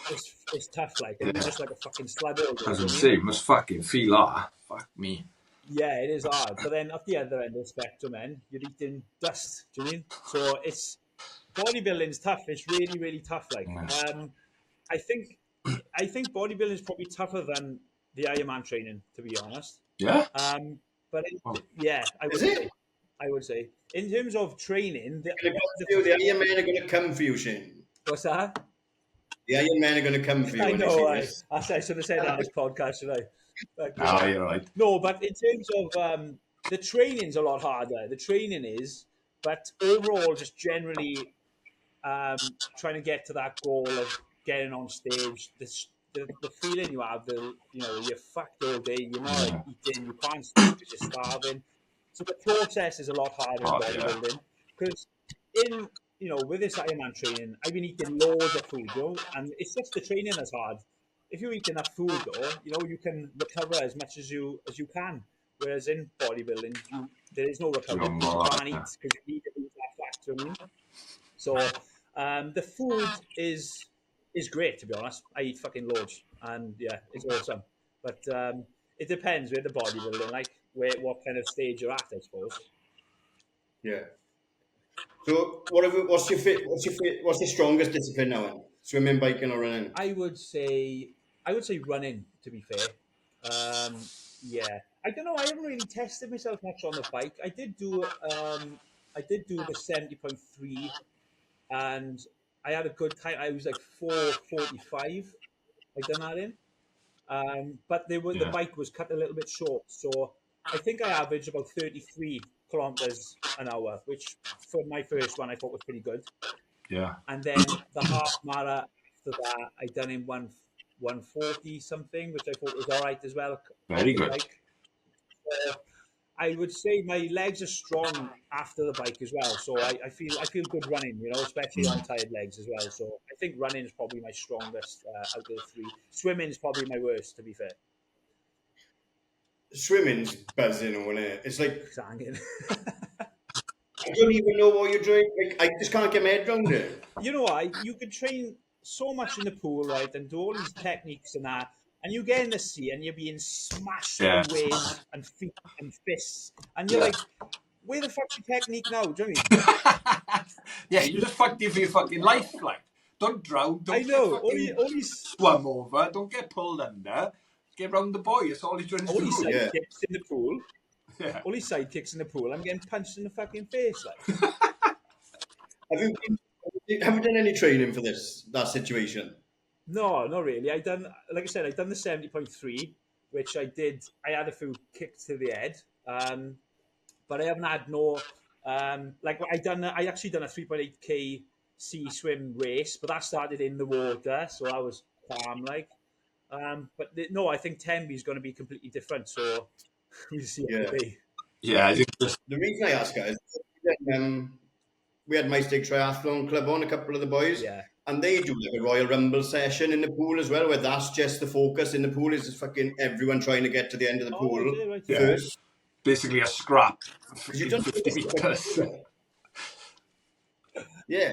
it's tough. Like, and you're just like a fucking slug all day. I was going to say, you must fucking feel that. Fuck me. Yeah, it is hard. But then at the other end of the spectrum, then you're eating dust. Do you know what I mean? So it's bodybuilding's tough. It's really, really tough. Like, I think bodybuilding is probably tougher than the Ironman training, to be honest. Yeah. But yeah, I would say in terms of training, the Ironman are going to come for you, Shane. What's that? The Ironman are going to come for you. I know. I should have said that on this podcast, should I? But, no, you're right. No, but in terms of the training's a lot harder. The training is, but overall, just generally trying to get to that goal of getting on stage. The feeling you have, you're fucked all day. You're not eating. You can't sleep because you're starving. So the process is a lot harder in bodybuilding because with this Ironman training, I've been eating loads of food, and it's just the training that's hard. If you eat enough food, though, you can recover as much as you can. Whereas in bodybuilding, there is no recovery. You can't eat because you need to lose that fat. You know what I mean? So the food is great, to be honest. I eat fucking loads, and yeah, it's awesome. But it depends with the bodybuilding, like what kind of stage you're at, I suppose. Yeah. So what's the strongest discipline now? Swimming, biking, or running? I would say running, to be fair. Yeah, I don't know. I haven't really tested myself much on the bike. I did do the 70.3, and I had a good time. I was like 4:45. I done that in, but the bike was cut a little bit short, so I think I averaged about 33 kilometers an hour, which for my first one I thought was pretty good. Yeah. And then the half marathon after that, I done in 140 something, which I thought was all right as well. Very good. I would say my legs are strong after the bike as well, so I feel good running, especially on tired legs as well. So I think running is probably my strongest out of the three. Swimming is probably my worst, to be fair. Swimming's buzzing, isn't it? It's like Sanging. I don't even know what you're doing. Like, I just can't get my head around it. You know what? You could train so much in the pool, right, and do all these techniques and that, and you get in the sea and you're being smashed by waves and feet and fists, and you're like, where the fuck's your technique now? Do you know what I mean? Yeah, you just fucked it for your fucking life, like. Don't drown, don't only swim over, don't get pulled under, get round the buoy, that's all you're trying to do. Only sidekicks in the pool. Yeah. Only sidekicks in the pool. I'm getting punched in the fucking face, like. Have you done any training for that situation? No, not really. Like I said, I done the 70.3, which I did. I had a few kicks to the head, but I haven't had no. I actually done a 3.8k sea swim race, but that started in the water, so I was calm, like. No, I think Tenby is going to be completely different. So we'll see what it be. Yeah, I think the reason I ask is we had My Stick Triathlon Club on, a couple of the boys, and they do like a Royal Rumble session in the pool as well, where that's just the focus in the pool is just fucking everyone trying to get to the end of the pool first. Basically a scrap. You don't 50 meters. Yeah.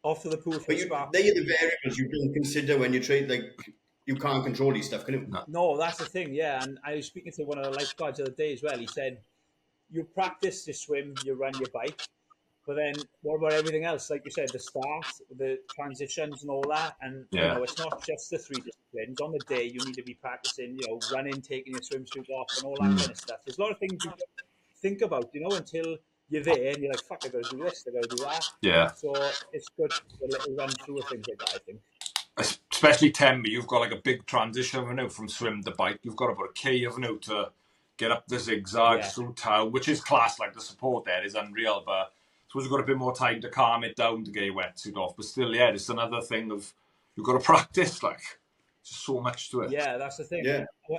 Off to the pool for But a spa. they are the variables you don't consider when you trade. Like, you can't control these stuff, can you? No. No, that's the thing, yeah. And I was speaking to one of the lifeguards the other day as well. He said, you practice, you swim, you run your bike, but then what about everything else? Like you said, the start, the transitions and all that. And, Yeah. it's not just the three disciplines. On the day, you need to be practicing, running, taking your swimsuit off and all that kind of stuff. There's a lot of things you don't think about, until you're there and you're like, fuck, I got to do this, I got to do that. Yeah. So it's good to a little run through of things like that, I think. Especially Tembe, you've got like a big transition from swim to bike. You've got about a K to get up the zigzags through town, which is class. Like the support there is unreal, but I suppose you've got a bit more time to calm it down to get your wetsuit off. But still, yeah, it's another thing of you've got to practice. Like, just so much to it. Yeah, that's the thing. Yeah. When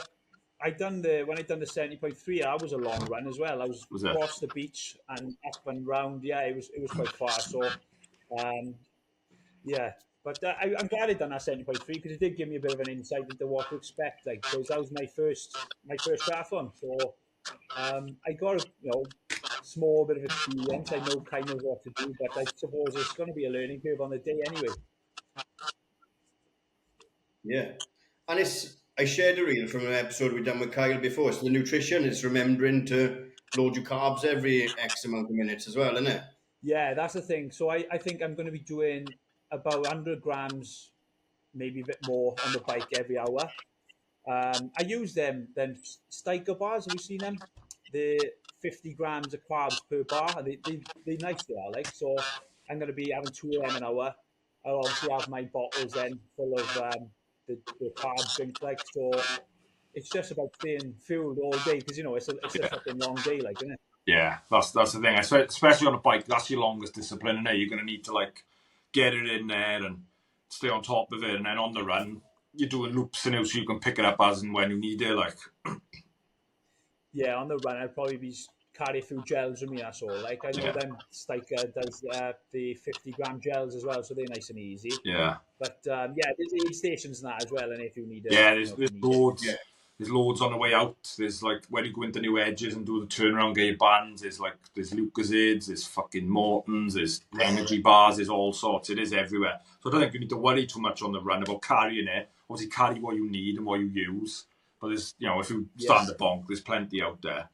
I done the 70.3, that was a long run as well. I was across the beach and up and round. Yeah, it was quite far. So, yeah. But I'm glad I done that 70.3 because it did give me a bit of an insight into what to expect. Like, because that was my first triathlon. So, I got a small bit of experience. I know kind of what to do, but I suppose it's going to be a learning curve on the day anyway. Yeah. And I shared a reel from an episode we done with Kyle before. So the nutrition is remembering to load your carbs every X amount of minutes as well, isn't it? Yeah, that's the thing. So I think I'm going to be doing about 100 grams, maybe a bit more on the bike every hour. I use them Steiker bars. Have you seen them? The 50 grams of carbs per bar. They nice they are, like. So I'm going to be having 2 of them an hour. I'll obviously have my bottles then full of the carb drink, like. So it's just about staying fueled all day because it's a fucking long day, like, isn't it? Yeah, that's the thing. Especially on a bike, that's your longest discipline, and you're going to need to like get it in there and stay on top of it. And then on the run, you're doing loops, so you can pick it up as and when you need it. Like, yeah, on the run, I'd probably be carry a few gels with me. That's all. Like I know them Steiker does the 50-gram gels as well, so they're nice and easy. Yeah. But yeah, there's aid stations and that as well, and if you need it, there's loads. Yeah. There's loads on the way out. There's like when you go into new edges and do the turnaround, get your bands. There's Lucasades, there's fucking Mortons, there's energy bars, there's all sorts. It is everywhere. So I don't think you need to worry too much on the run about carrying it. Obviously, carry what you need and what you use. But there's, if you stand a bonk, there's plenty out there.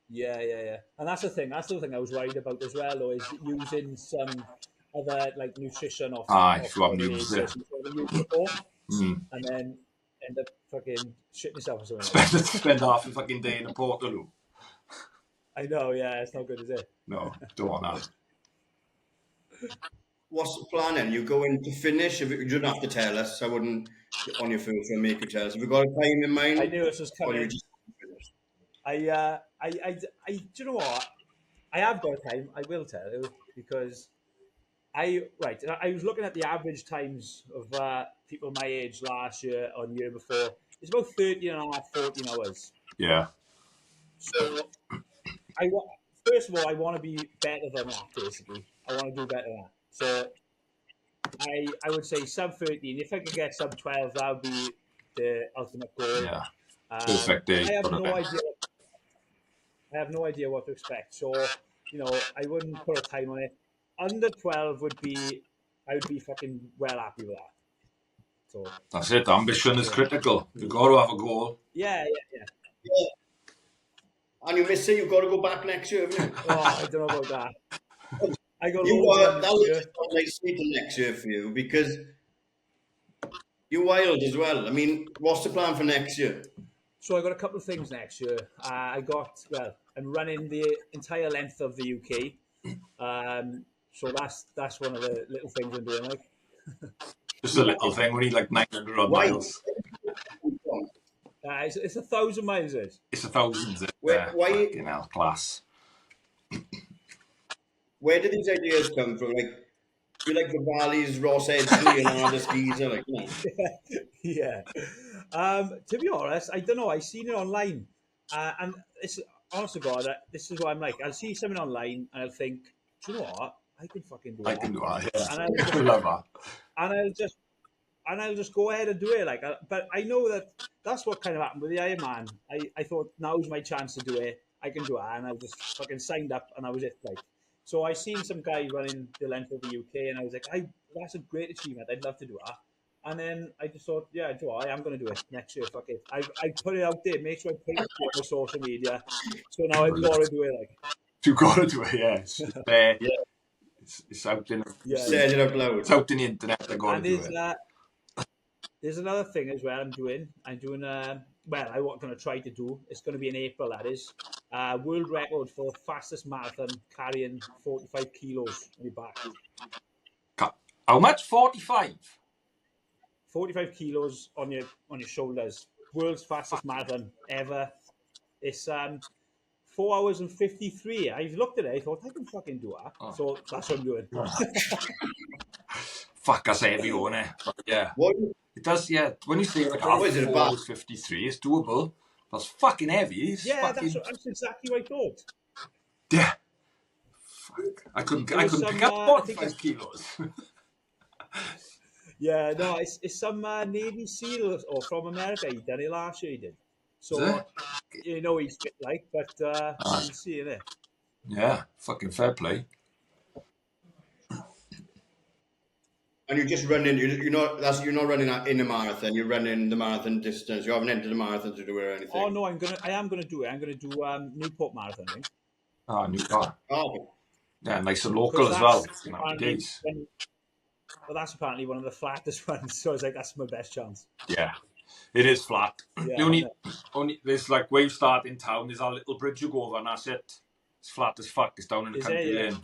Yeah. And that's the thing. That's the thing I was worried about as well, though, is using some other like nutrition off. If you haven't used it. And then end up fucking shitting yourself or something. Spend half a fucking day in a portal. I know, yeah, it's not good, is it? No, don't want that. What's the plan then? You going to finish? You don't have to tell us. I wouldn't on your first one make you tell us. Have you got a time in mind? I knew this was coming. Or you just do you know what? I have got a time. I will tell you because I was looking at the average times of people my age last year or the year before. It's about 13 and a half, 14 hours. Yeah. So first of all, I want to be better than that, basically. I want to do better than that. So I would say sub 13. If I could get sub 12, that would be the ultimate goal. Yeah. Perfect day. I have no idea what to expect. So, I wouldn't put a time on it. Under 12 I would be fucking well happy with that. So that's it. Ambition is critical. You've got to have a goal. Yeah. And you miss it, you've got to go back next year, haven't you? Oh, I don't know about that. I got that was nice next year for you because you're wild as well. I mean, what's the plan for next year? So I got a couple of things next year. I'm running the entire length of the UK. So that's one of the little things I'm doing. Like, just a little thing. We need like 900 odd miles. It's 1,000 miles. It's 1,000. Why? Fucking hell, class. Where do these ideas come from? Like, you like the Valleys, Ross Edgley, and all the skis are like, Yeah. To be honest, I don't know. I seen it online, and it's honest to God, this is what I'm like. I'll see something online, and I'll think, do you know what? I can fucking do that. I can do that. Yeah. And I'll love that. And I'll just go ahead and do it. Like, but I know that's what kind of happened with the Ironman. I thought now's my chance to do it. I can do it, and I just fucking signed up, and I was it. Like, So I seen some guy running the length of the UK, and I was like, that's a great achievement. I'd love to do that. And then I just thought, yeah, I am going to do it next year. Fuck it. I put it out there. Make sure I put it out there on my social media. So now I've got to do it. Like, You've got to do it. Yeah, it's there. Yeah. It's out in. yeah. Said it out loud. It's out in the internet. I got to And do it. there's another thing as well. I'm doing. Well, I'm going to try to do. It's going to be in April. That is. World record for fastest marathon carrying 45 kilos on your back. How much? 45. 45 kilos on your shoulders. World's fastest marathon ever. It's 4 hours and 53. I've looked at it. I thought I can fucking do that. Oh. So that's what I'm doing. Fuck, that's heavy, isn't it? But yeah. What? It does, yeah. When you say like What is it 4 about? hours 53, it's doable. That's fucking heavy. It's Yeah, fucking... that's exactly what I thought. Yeah. Fuck. I couldn't pick up 45 kilos. Yeah, no, it's some Navy SEAL or from America. He done it last year. He did. So you know he's fit, like, but we'll see it. Yeah, fucking fair play. And you're just running. You're not running in a marathon. You're running the marathon distance. You haven't entered the marathon to do it or anything. Oh no, I am gonna do it. I'm gonna do Newport Marathon. I think. Oh, new car. Oh, Yeah, nice and local as well. Well, that's apparently one of the flattest ones. So I was like, that's my best chance. Yeah, it is flat. Yeah, the only there's like where you start in town. There's a little bridge you go over, and that's it. It's flat as fuck. It's down in the country lane.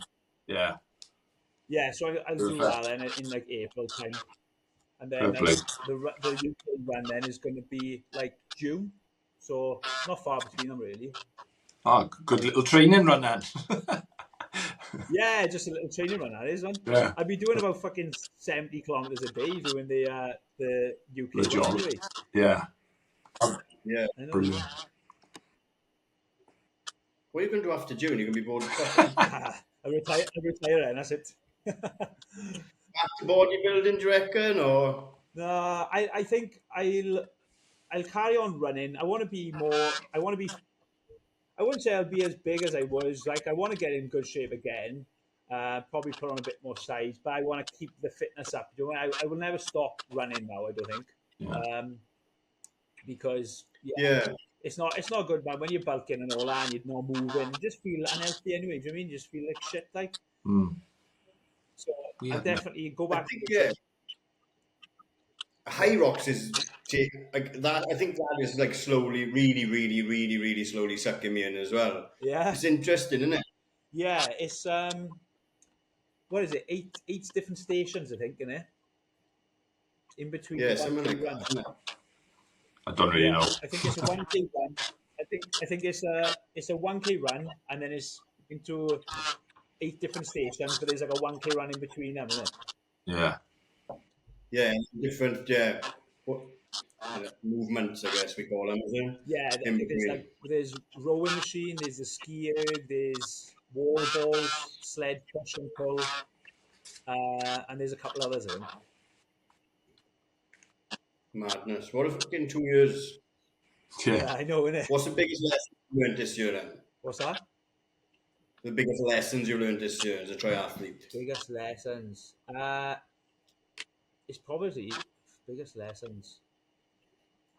Yeah. Yeah, so I'll do that then in like April time, and then the UK run then is going to be like June, so not far between them really. Oh, good little training run then. Yeah, just a little training run that is, man. Yeah. I'd be doing about fucking 70 kilometers a day doing the UK run anyway. Yeah. Yeah. Brilliant. What are you going to do after June? You're going to be bored. I retire and that's it. Back to bodybuilding, do you reckon? Or No, I think I'll carry on running. I want to be more. I wouldn't say I'll be as big as I was. Like I want to get in good shape again. Probably put on a bit more size, but I want to keep the fitness up. I will never stop running now. I don't think, because it's not good, man. When you're bulking and all that, and you're not moving, you just feel unhealthy anyway. Do you know what I mean? You just feel like shit, like. So I definitely go back. I think, High Rocks is like that. I think that is like slowly, really slowly sucking me in as well. Yeah, it's interesting, isn't it? Yeah, it's what is it? Eight different stations, I think, in it. In between. Yeah, something like that. I don't really know. I think it's a 1K run. I think it's a 1K run, and then it's into 8 different stations, but there's like a 1K run in between them, isn't it? Yeah. Yeah, different movements, I guess we call them, isn't it? Yeah, there's rowing machine, there's a ski erg, there's wall balls, sled push and pull, and there's a couple others, I think. Madness. What if in 2 years? Yeah, I know, innit? What's the biggest lesson you learned this year then? What's that? The biggest lessons you learned this year as a triathlete? Biggest lessons. It's probably biggest lessons.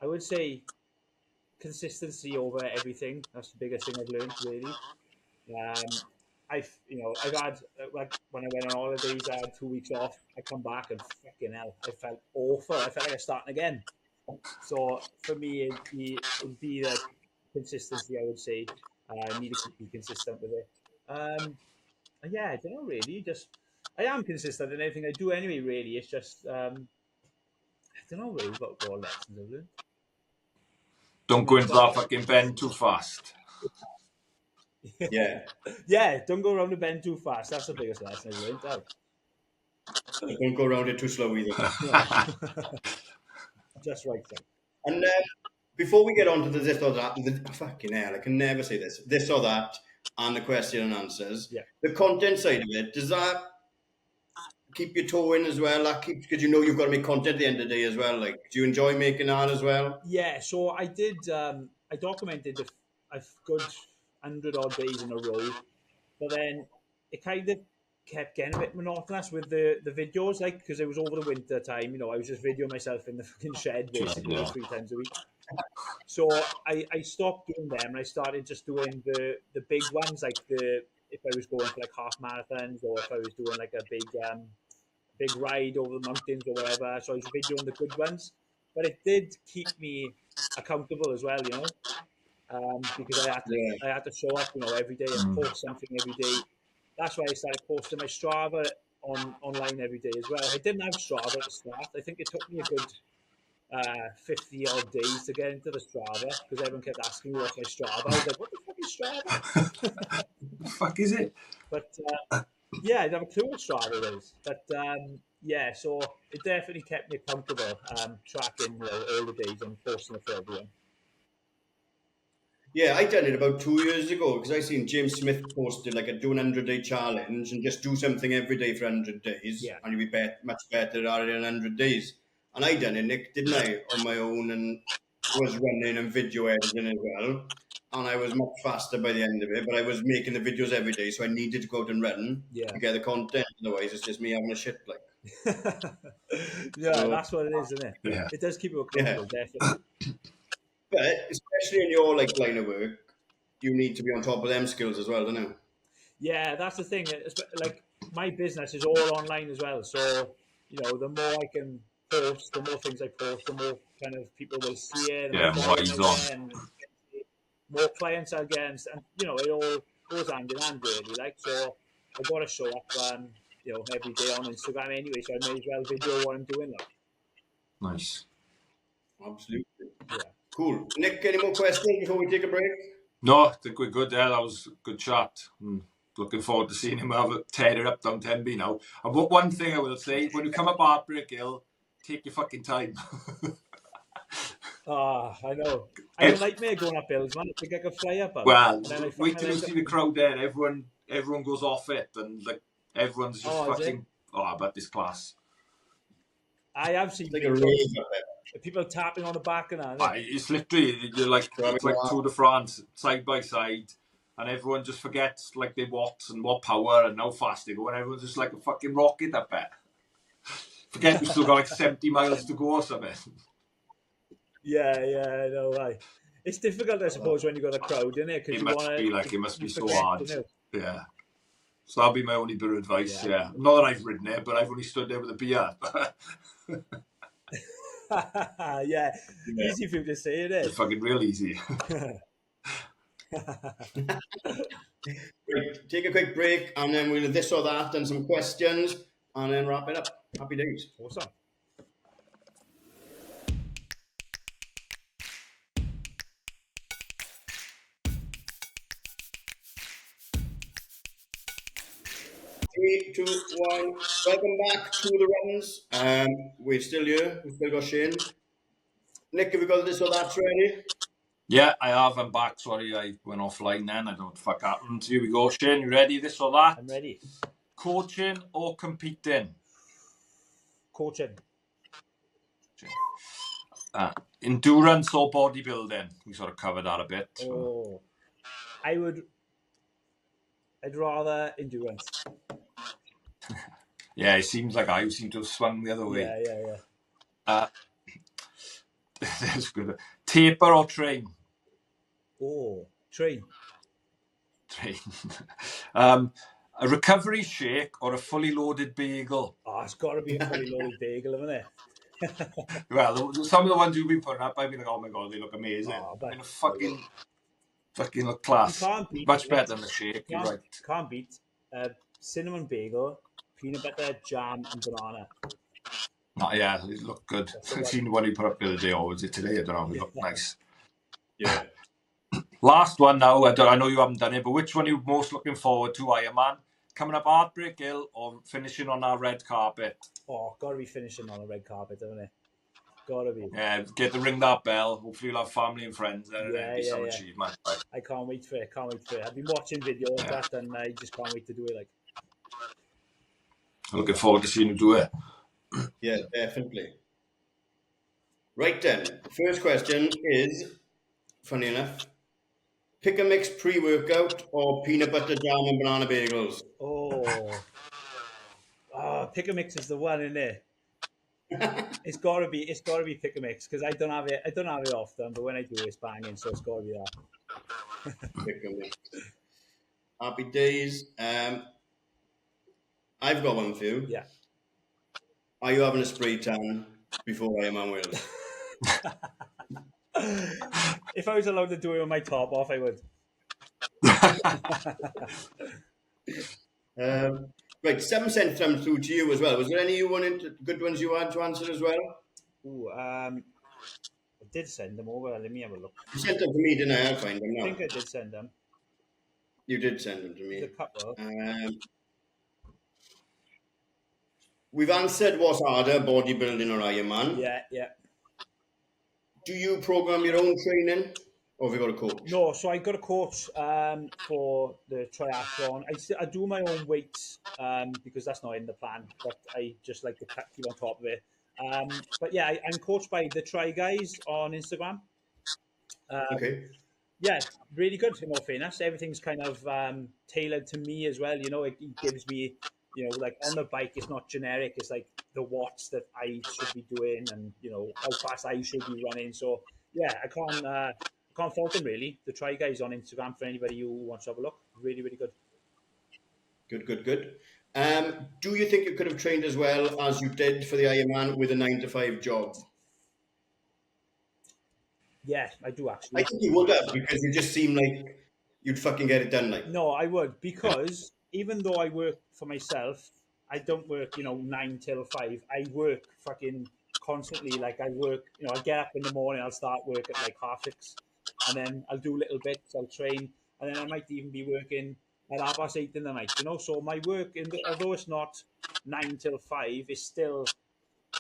I would say consistency over everything. That's the biggest thing I've learned, really. I've had like when I went on holidays, I had 2 weeks off. I come back and fucking hell, I felt awful. I felt like I was starting again. So for me, it'd be the consistency. I would say I need to be consistent with it. Yeah, I don't know really. Just I am consistent in everything I do anyway. Really, it's just I don't know really what lessons I've learned. Don't go into that fucking bend too fast. Yeah, don't go around the bend too fast. That's the biggest lesson I've learned. Don't go around it too slow either. Just right thing. And before we get on to this or that, fucking hell, I can never say this or that, and the question and answers. Yeah. The content side of it, does that keep your toe in as well? That keeps, because you know you've got to make content at the end of the day as well. Like, do you enjoy making that as well? Yeah. So I did. I documented a good 100 odd days in a row, but then it kind of kept getting a bit monotonous with the videos, like, because it was over the winter time. I was just videoing myself in the fucking shed basically Yeah. 3 times a week. So I stopped doing them and I started just doing the big ones, like if I was going for like half marathons or if I was doing like a big ride over the mountains or whatever. So I was videoing the good ones, but it did keep me accountable as well, because Yeah. I had to show up, every day and post something every day. That's why I started posting my Strava online every day as well. I didn't have Strava at the start. I think it took me a good 50 odd days to get into the Strava because everyone kept asking me what's my Strava. I was like, what the fuck is Strava? The fuck is it? But yeah, I didn't have a clue what Strava is. But yeah, so it definitely kept me accountable, tracking all the days and posting it for everyone. Yeah, I done it about 2 years ago because I seen James Smith posted like a do 100-day challenge and just do something every day for 100 days Yeah. and you'll be much better at it in 100 days. And I done it, Nick, didn't I, on my own and was running and video editing as well. And I was much faster by the end of it, but I was making the videos every day, so I needed to go out and run Yeah. to get the content. Otherwise, it's just me having a shit like. Yeah, So, that's what it is, isn't it? Yeah. It does keep you yeah. accountable, definitely. But especially in your like line of work, you need to be on top of them skills as well, don't you? Yeah, that's the thing. Like my business is all online as well, so the more I can post, the more things I post, the more kind of people will see it, the more Yeah, more following eyes I on. get, and more clients I'll get, and it all goes hand in hand, really. Like, so I got to show up, every day on Instagram anyway, so I may as well video what I'm doing. Like, Nice. Absolutely. yeah. Cool. Nick, any more questions before we take a break? No, I think we're good there. That was a good chat. Looking forward to seeing him tear it up down Tenby now. And one thing I will say, when you come up Heartbreak Hill, take your fucking time. I know. I have a nightmare going up hills, man. I think I could fly up them. Well, and then I fuck wait my till you legs see up. the crowd there. Everyone goes off it, and like everyone's just Oh, is it? fucking. Oh, I bet this class. I have seen Like a rave up there. people tapping on the back and that. It's literally it's like Tour de France side by side, and everyone just forgets like their watts and what power and how fast they go, and everyone's just like a fucking rocket up there. Forget we've still got like 70 miles to go or something. Yeah, I know. Right. It's difficult, I suppose, when you got a crowd in it because It you want to. it must be so forget, hard. Yeah. So that'll be my only bit of advice. Yeah. Not that I've ridden it, but I've only stood there with a beer. Yeah, easy for you to say it It's is. fucking real easy. Right, take a quick break and then we'll do this or that and some questions and then wrap it up. Happy days. Awesome. Three, two, one. Welcome back to the runs. We're still here. We've still got Shane. Nick, have we got this or that ready? Yeah, I have. I'm back. Sorry, I went offline then. I don't know what the fuck happened. Here we go. Shane, you ready? This or that? I'm ready. Coaching or competing? Coaching. Endurance or bodybuilding? We sort of covered that a bit. Oh, I'd rather endurance. Yeah, it seems like I seem to have swung the other way. Yeah. That's good. Taper or train? Oh, train. Train. A recovery shake or a fully loaded bagel? Oh, it's got to be a fully loaded bagel, isn't it? Well, some of the ones you've been putting up, I've been like, oh my god, they look amazing. Oh, I mean, fucking look class. You can't beat Much better than a shake. You're right. Can't beat cinnamon bagel, peanut butter, jam, and banana. Oh, yeah, it looked good. I've seen the one you put up the other day, or was it today? I don't know. It looked nice. Yeah. Last one now. I know you haven't done it, but which one are you most looking forward to, Ironman? Coming up Heartbreak Hill or finishing on our red carpet? Oh, got to be finishing on a red carpet, doesn't it? Got to be. Yeah, get to ring that bell. Hopefully you'll have family and friends there and it'll be some achievement. Right? I can't wait for it. I've been watching videos of that and I just can't wait to do it. Like, I'm looking forward to seeing you do it. Yeah, definitely. Right then, first question is, funny enough, pick a mix pre-workout or peanut butter jam and banana bagels? Oh, Pick a mix is the one in there. It's gotta be pick a mix because I don't have it often, but when I do, it's banging. So it's gotta be that. Pick a mix. Happy days. I've got one for you. Yeah. Are you having a spray tan before Ironman Wales? If I was allowed to do it with my top off, I would. Right, 7 sent them through to you as well. Was there any good ones you had to answer as well? Ooh, I did send them over. Let me have a look. You sent them to me, didn't I? I'll find them I now. think I did send them. You did send them to There's a me. couple. We've answered what's harder, bodybuilding or Ironman. Yeah. Do you program your own training, or have you got a coach? No, so I got a coach for the triathlon. I do my own weights because that's not in the plan, but I just like to keep on top of it. But yeah, I'm coached by the Try Guys on Instagram. Okay. Yeah, really good in all fairness. Everything's kind of tailored to me as well. You know, it gives me, you know, like on the bike, it's not generic. It's like the watts that I should be doing and, you know, how fast I should be running. So yeah, I can't fault them really. The Try Guys on Instagram for anybody who wants to have a look. Really, really good. Good. Do you think you could have trained as well as you did for the Ironman with a 9 to 5 job? Yeah, I do I actually. think you would have, because you just seem like you'd fucking get it done. Like, No, I would, because even though I work for myself, I don't work, you know, 9 till 5. I work fucking constantly. Like I work, you know, I get up in the morning, I'll start work at like 6:30, and then I'll do little bits, I'll train, and then I might even be working at 8:30 in the night. You know, so my work, although it's not 9 till 5, it's still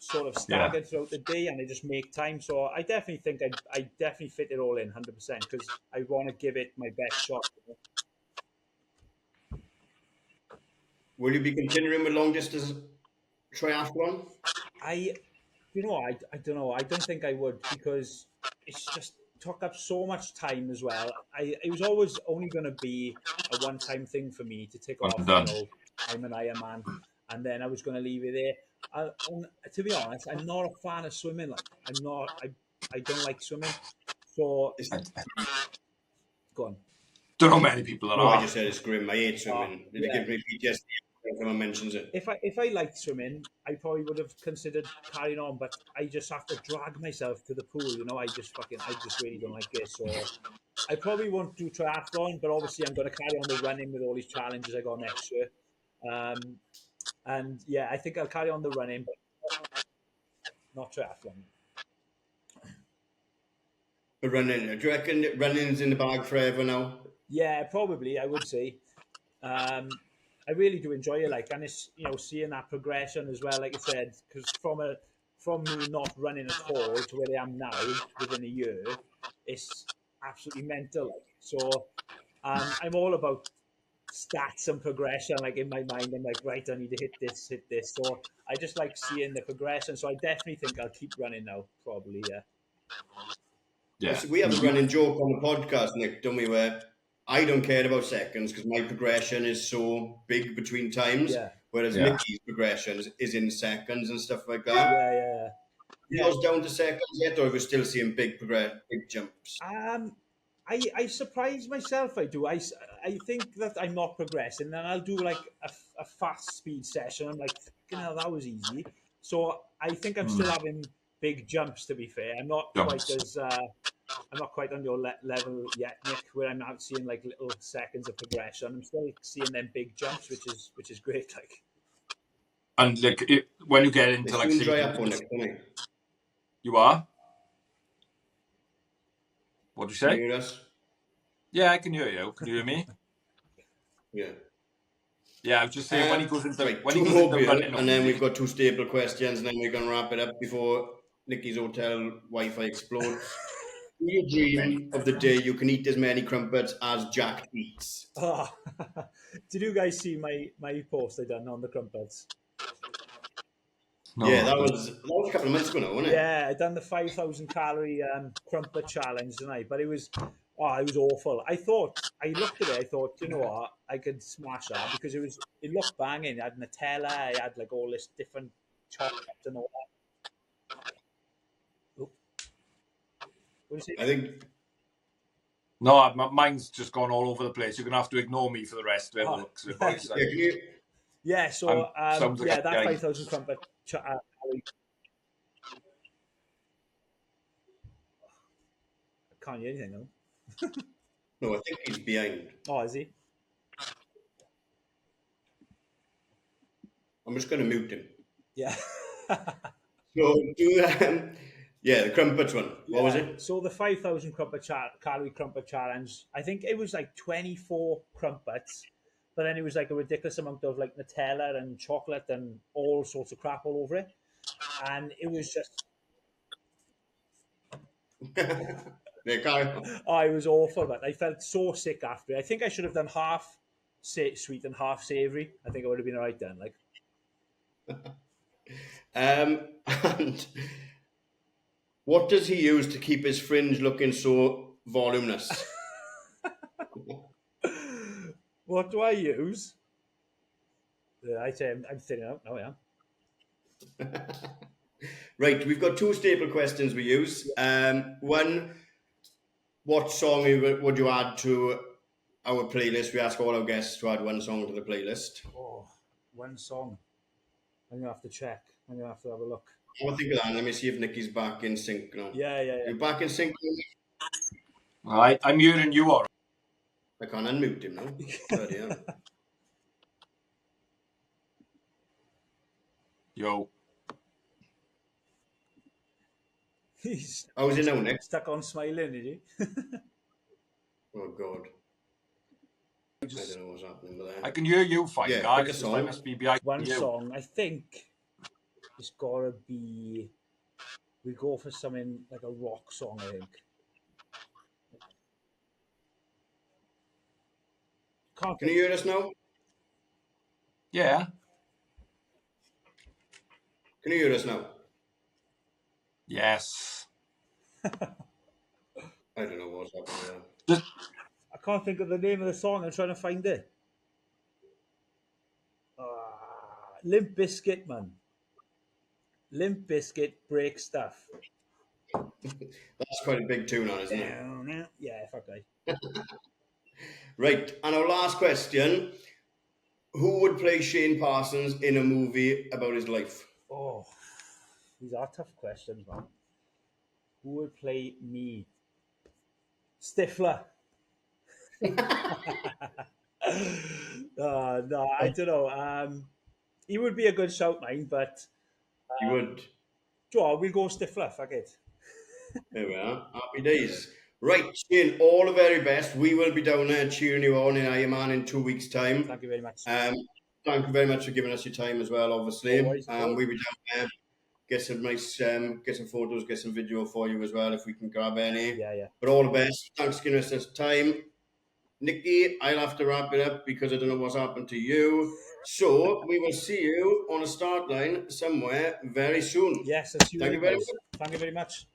sort of staggered throughout the day, and I just make time. So I definitely think I definitely fit it all in 100% because I want to give it my best shot. You know? will you be continuing with long distance triathlon? I, you know, I don't know. I don't think I would because it's just took up so much time as well. It was always only going to be a one-time thing for me to tick One off. done. You know, I'm an Ironman, and then I was going to leave it there. And to be honest, I'm not a fan of swimming. Like, I'm not. I don't like swimming. So go on. Don't know many people that No, I are. just said it's grim. I hate swimming. It Yeah. gives me PTSD when someone mentions it. If I liked swimming, I probably would have considered carrying on, but I just have to drag myself to the pool. You know, I just really don't like it. So I probably won't do triathlon, but obviously I'm going to carry on the running with all these challenges I got next year. And yeah, I think I'll carry on the running, but not triathlon. But running, do you reckon running's in the bag forever now? Yeah, probably I would say. I really do enjoy it, like, and it's, you know, seeing that progression as well, like you said, because from me not running at all to where I am now within a year, it's absolutely mental. Like, so I'm all about stats and progression. Like in my mind, I'm like, right, I need to hit this. So I just like seeing the progression. So I definitely think I'll keep running now. Probably, yeah. Yeah. We have a running joke on the podcast, Nick, don't we? Where I don't care about seconds because my progression is so big between times, Yeah. whereas Yeah. Niki's progression is in seconds and stuff like that. Yeah. Yours down to seconds yet, or are we still seeing big jumps? I surprise myself. I do. I think that I'm not progressing. Then I'll do like a fast speed session. I'm like, you know, that was easy. So I think I'm still having big jumps. To be fair, I'm not quite as I'm not quite on your level yet, Nick. Where I'm not seeing like little seconds of progression. I'm still seeing them big jumps, which is great. Like, And like when you get into They like soon say, dry up on it, don't they? you are. What do you Can say? you hear us? Yeah, I can hear you. Can you hear me? Yeah. Yeah, I was just saying when he goes into Right, when he two goes more into beer, running, and then we've got two staple questions, and then we're going to wrap it up before Niki's hotel Wi-Fi explodes. Do you dream of the day you can eat as many crumpets as Jack eats? oh, did you guys see my post I done on the crumpets? No, Yeah, that was a couple of months ago now, wasn't it? Yeah, I done the 5,000 calorie crumpet challenge tonight, but it was Oh, it was awful. I looked at it, I thought, you know what, I could smash that because it looked banging. It had Nutella, it had like all this different chocolate and all that. Oh, what do you I say? think No, mine's just gone all over the place. You're going to have to ignore me for the rest of it, Oh, looks of it, yeah. boys. yeah. Can you, Yeah, so Sounds like yeah, I'm that behind. 5,000 crumpet calorie. I can't hear anything though. no, I think he's behind. Oh, is he? I'm just going to mute him. Yeah. So do yeah, the crumpets one. What was Yeah. it? So the 5,000 calorie crumpet challenge, I think it was like 24 crumpets, but then it was like a ridiculous amount of like Nutella and chocolate and all sorts of crap all over it. And it was just, Yeah, carry on. oh, it was awful. But I felt so sick after it. I think I should have done half sweet and half savory. I think it would have been all right then. Like, And what does he use to keep his fringe looking so voluminous? what do I use? I say I'm thinning out. Oh, yeah. Right, we've got two staple questions we use. One, what song would you add to our playlist? We ask all our guests to add one song to the playlist. Oh, one song. I'm going to have to check. I'm going to have to have a look. I'll think of that. Let me see if Nikki's back in sync now. Yeah. You're back in sync? All right, I'm hearing you all right. I can't unmute him now. Bloody hell. Yo. He's How's it now, Nick? stuck on smiling, is he? Oh, God. I don't know what's happening with that. I can hear you fine, Yeah, guys. pick a I song. must be behind One you. song, I think it's got to be. We go for something like a rock song, I think. Can't Can you hear us now? Yeah. Can you hear us now? Yes. I don't know what's happening there. I can't think of the name of the song. I'm trying to find it. Limp Bizkit, man. Limp Bizkit, Break Stuff. That's quite a big tune on, isn't it? Yeah, fuck right. Right, and our last question. Who would play Shane Parsons in a movie about his life? Oh, these are tough questions, man. Who would play me? Stifler. No, I don't know. He would be a good shout, mine, but You would. Joe, we'll go Stifler. Fuck it. There we are. Happy days. Right, Shane, all the very best. We will be down there cheering you on in Ironman in 2 weeks' time. Thank you very much. Thank you very much for giving us your time as well, obviously. No worries at all. We'll be down there. Get some nice, get some photos, get some video for you as well if we can grab any. Yeah. But all the best. Thanks for giving us this time. Niki, I'll have to wrap it up because I don't know what's happened to you. So we will see you on a start line somewhere very soon. Yes, I'll see you Thank later, you very guys. much. Thank you very much.